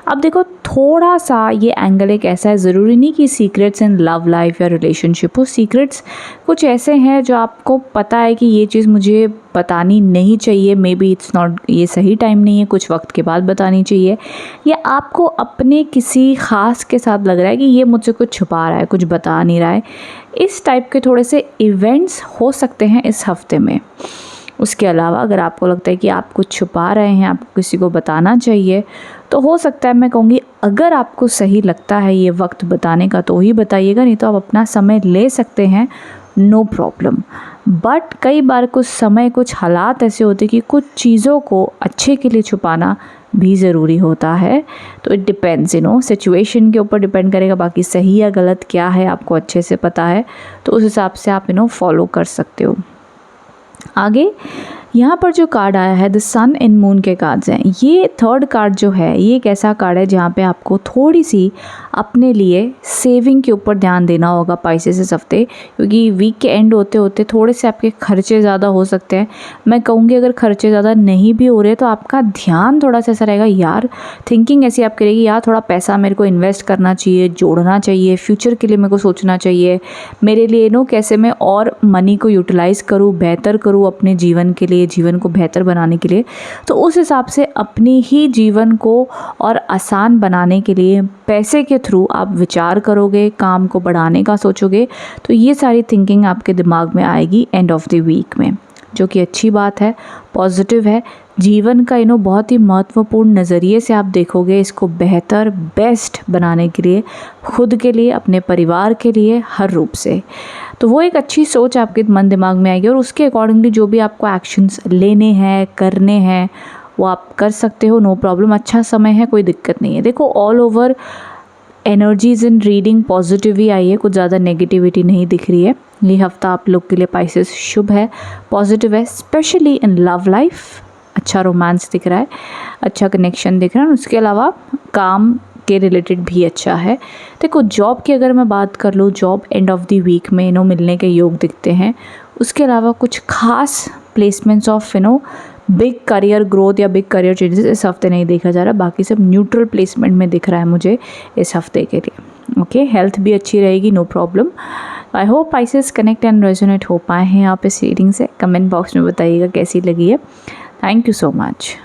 Speaker 1: अब देखो, थोड़ा सा ये एंगल एक ऐसा है, ज़रूरी नहीं कि सीक्रेट्स इन लव लाइफ या रिलेशनशिप हो। सीक्रेट्स कुछ ऐसे हैं जो आपको पता है कि ये चीज़ मुझे बतानी नहीं चाहिए, मे बी इट्स नॉट, ये सही टाइम नहीं है, कुछ वक्त के बाद बतानी चाहिए, या आपको अपने किसी ख़ास के साथ लग रहा है कि ये मुझसे कुछ छुपा रहा है, कुछ बता नहीं रहा है। इस टाइप के थोड़े से इवेंट्स हो सकते हैं इस हफ्ते में। उसके अलावा अगर आपको लगता है कि आप कुछ छुपा रहे हैं, आपको किसी को बताना चाहिए, तो हो सकता है, मैं कहूँगी अगर आपको सही लगता है ये वक्त बताने का तो ही बताइएगा, नहीं तो आप अपना समय ले सकते हैं, नो प्रॉब्लम। बट कई बार कुछ समय, कुछ हालात ऐसे होते हैं कि कुछ चीज़ों को अच्छे के लिए छुपाना भी ज़रूरी होता है। तो इट डिपेंड्स, सिचुएशन के ऊपर डिपेंड करेगा। बाकी सही या गलत क्या है आपको अच्छे से पता है, तो उस हिसाब से आप फॉलो कर सकते हो। आगे यहाँ पर जो कार्ड आया है, द सन एंड मून के कार्ड्स हैं। ये थर्ड कार्ड जो है, ये एक ऐसा कार्ड है जहाँ पे आपको थोड़ी सी अपने लिए सेविंग के ऊपर ध्यान देना होगा पाइसेस इस हफ्ते, क्योंकि वीक के एंड होते होते थोड़े से आपके खर्चे ज़्यादा हो सकते हैं। मैं कहूँगी अगर खर्चे ज़्यादा नहीं भी हो रहे तो आपका ध्यान थोड़ा सा ऐसा रहेगा, यार थिंकिंग ऐसी आपकी रहेगी, यार थोड़ा पैसा मेरे को इन्वेस्ट करना चाहिए, जोड़ना चाहिए, फ्यूचर के लिए मेरे को सोचना चाहिए, मेरे लिए कैसे मैं और मनी को यूटिलाइज़ करूँ, बेहतर करूँ अपने जीवन के लिए, जीवन को बेहतर बनाने के लिए। तो उस हिसाब से अपनी ही जीवन को और आसान बनाने के लिए पैसे के थ्रू आप विचार करोगे, काम को बढ़ाने का सोचोगे, तो ये सारी थिंकिंग आपके दिमाग में आएगी एंड ऑफ द वीक में, जो कि अच्छी बात है, पॉजिटिव है। जीवन का बहुत ही महत्वपूर्ण नज़रिए से आप देखोगे इसको, बेहतर, बेस्ट बनाने के लिए, खुद के लिए, अपने परिवार के लिए, हर रूप से। तो वो एक अच्छी सोच आपके मन दिमाग में आएगी और उसके अकॉर्डिंगली जो भी आपको एक्शंस लेने हैं, करने हैं, वो आप कर सकते हो, नो प्रॉब्लम। अच्छा समय है, कोई दिक्कत नहीं है। देखो, all over energies in reading positive ही आई है, कुछ ज़्यादा नेगेटिविटी नहीं दिख रही है। ये हफ्ता आप लोग के लिए पाइसेस शुभ है, पॉजिटिव है, स्पेशली इन लव लाइफ। अच्छा रोमांस दिख रहा है, अच्छा कनेक्शन दिख रहा है। उसके अलावा काम के रिलेटेड भी अच्छा है। देखो, जॉब की अगर मैं बात कर लूँ, job end of the week में मिलने के योग दिखते हैं। उसके अलावा कुछ खास placements of big career growth या बिग करियर चेंजेस इस हफ्ते नहीं देखा जा रहा, बाकी सब न्यूट्रल प्लेसमेंट में दिख रहा है मुझे इस हफ्ते के लिए। ओके, हेल्थ भी अच्छी रहेगी, no problem. I hope Pisces connect and resonate हो पाए हैं आप इस रीडिंग से। कमेंट बॉक्स में बताइएगा कैसी लगी है। Thank you so much.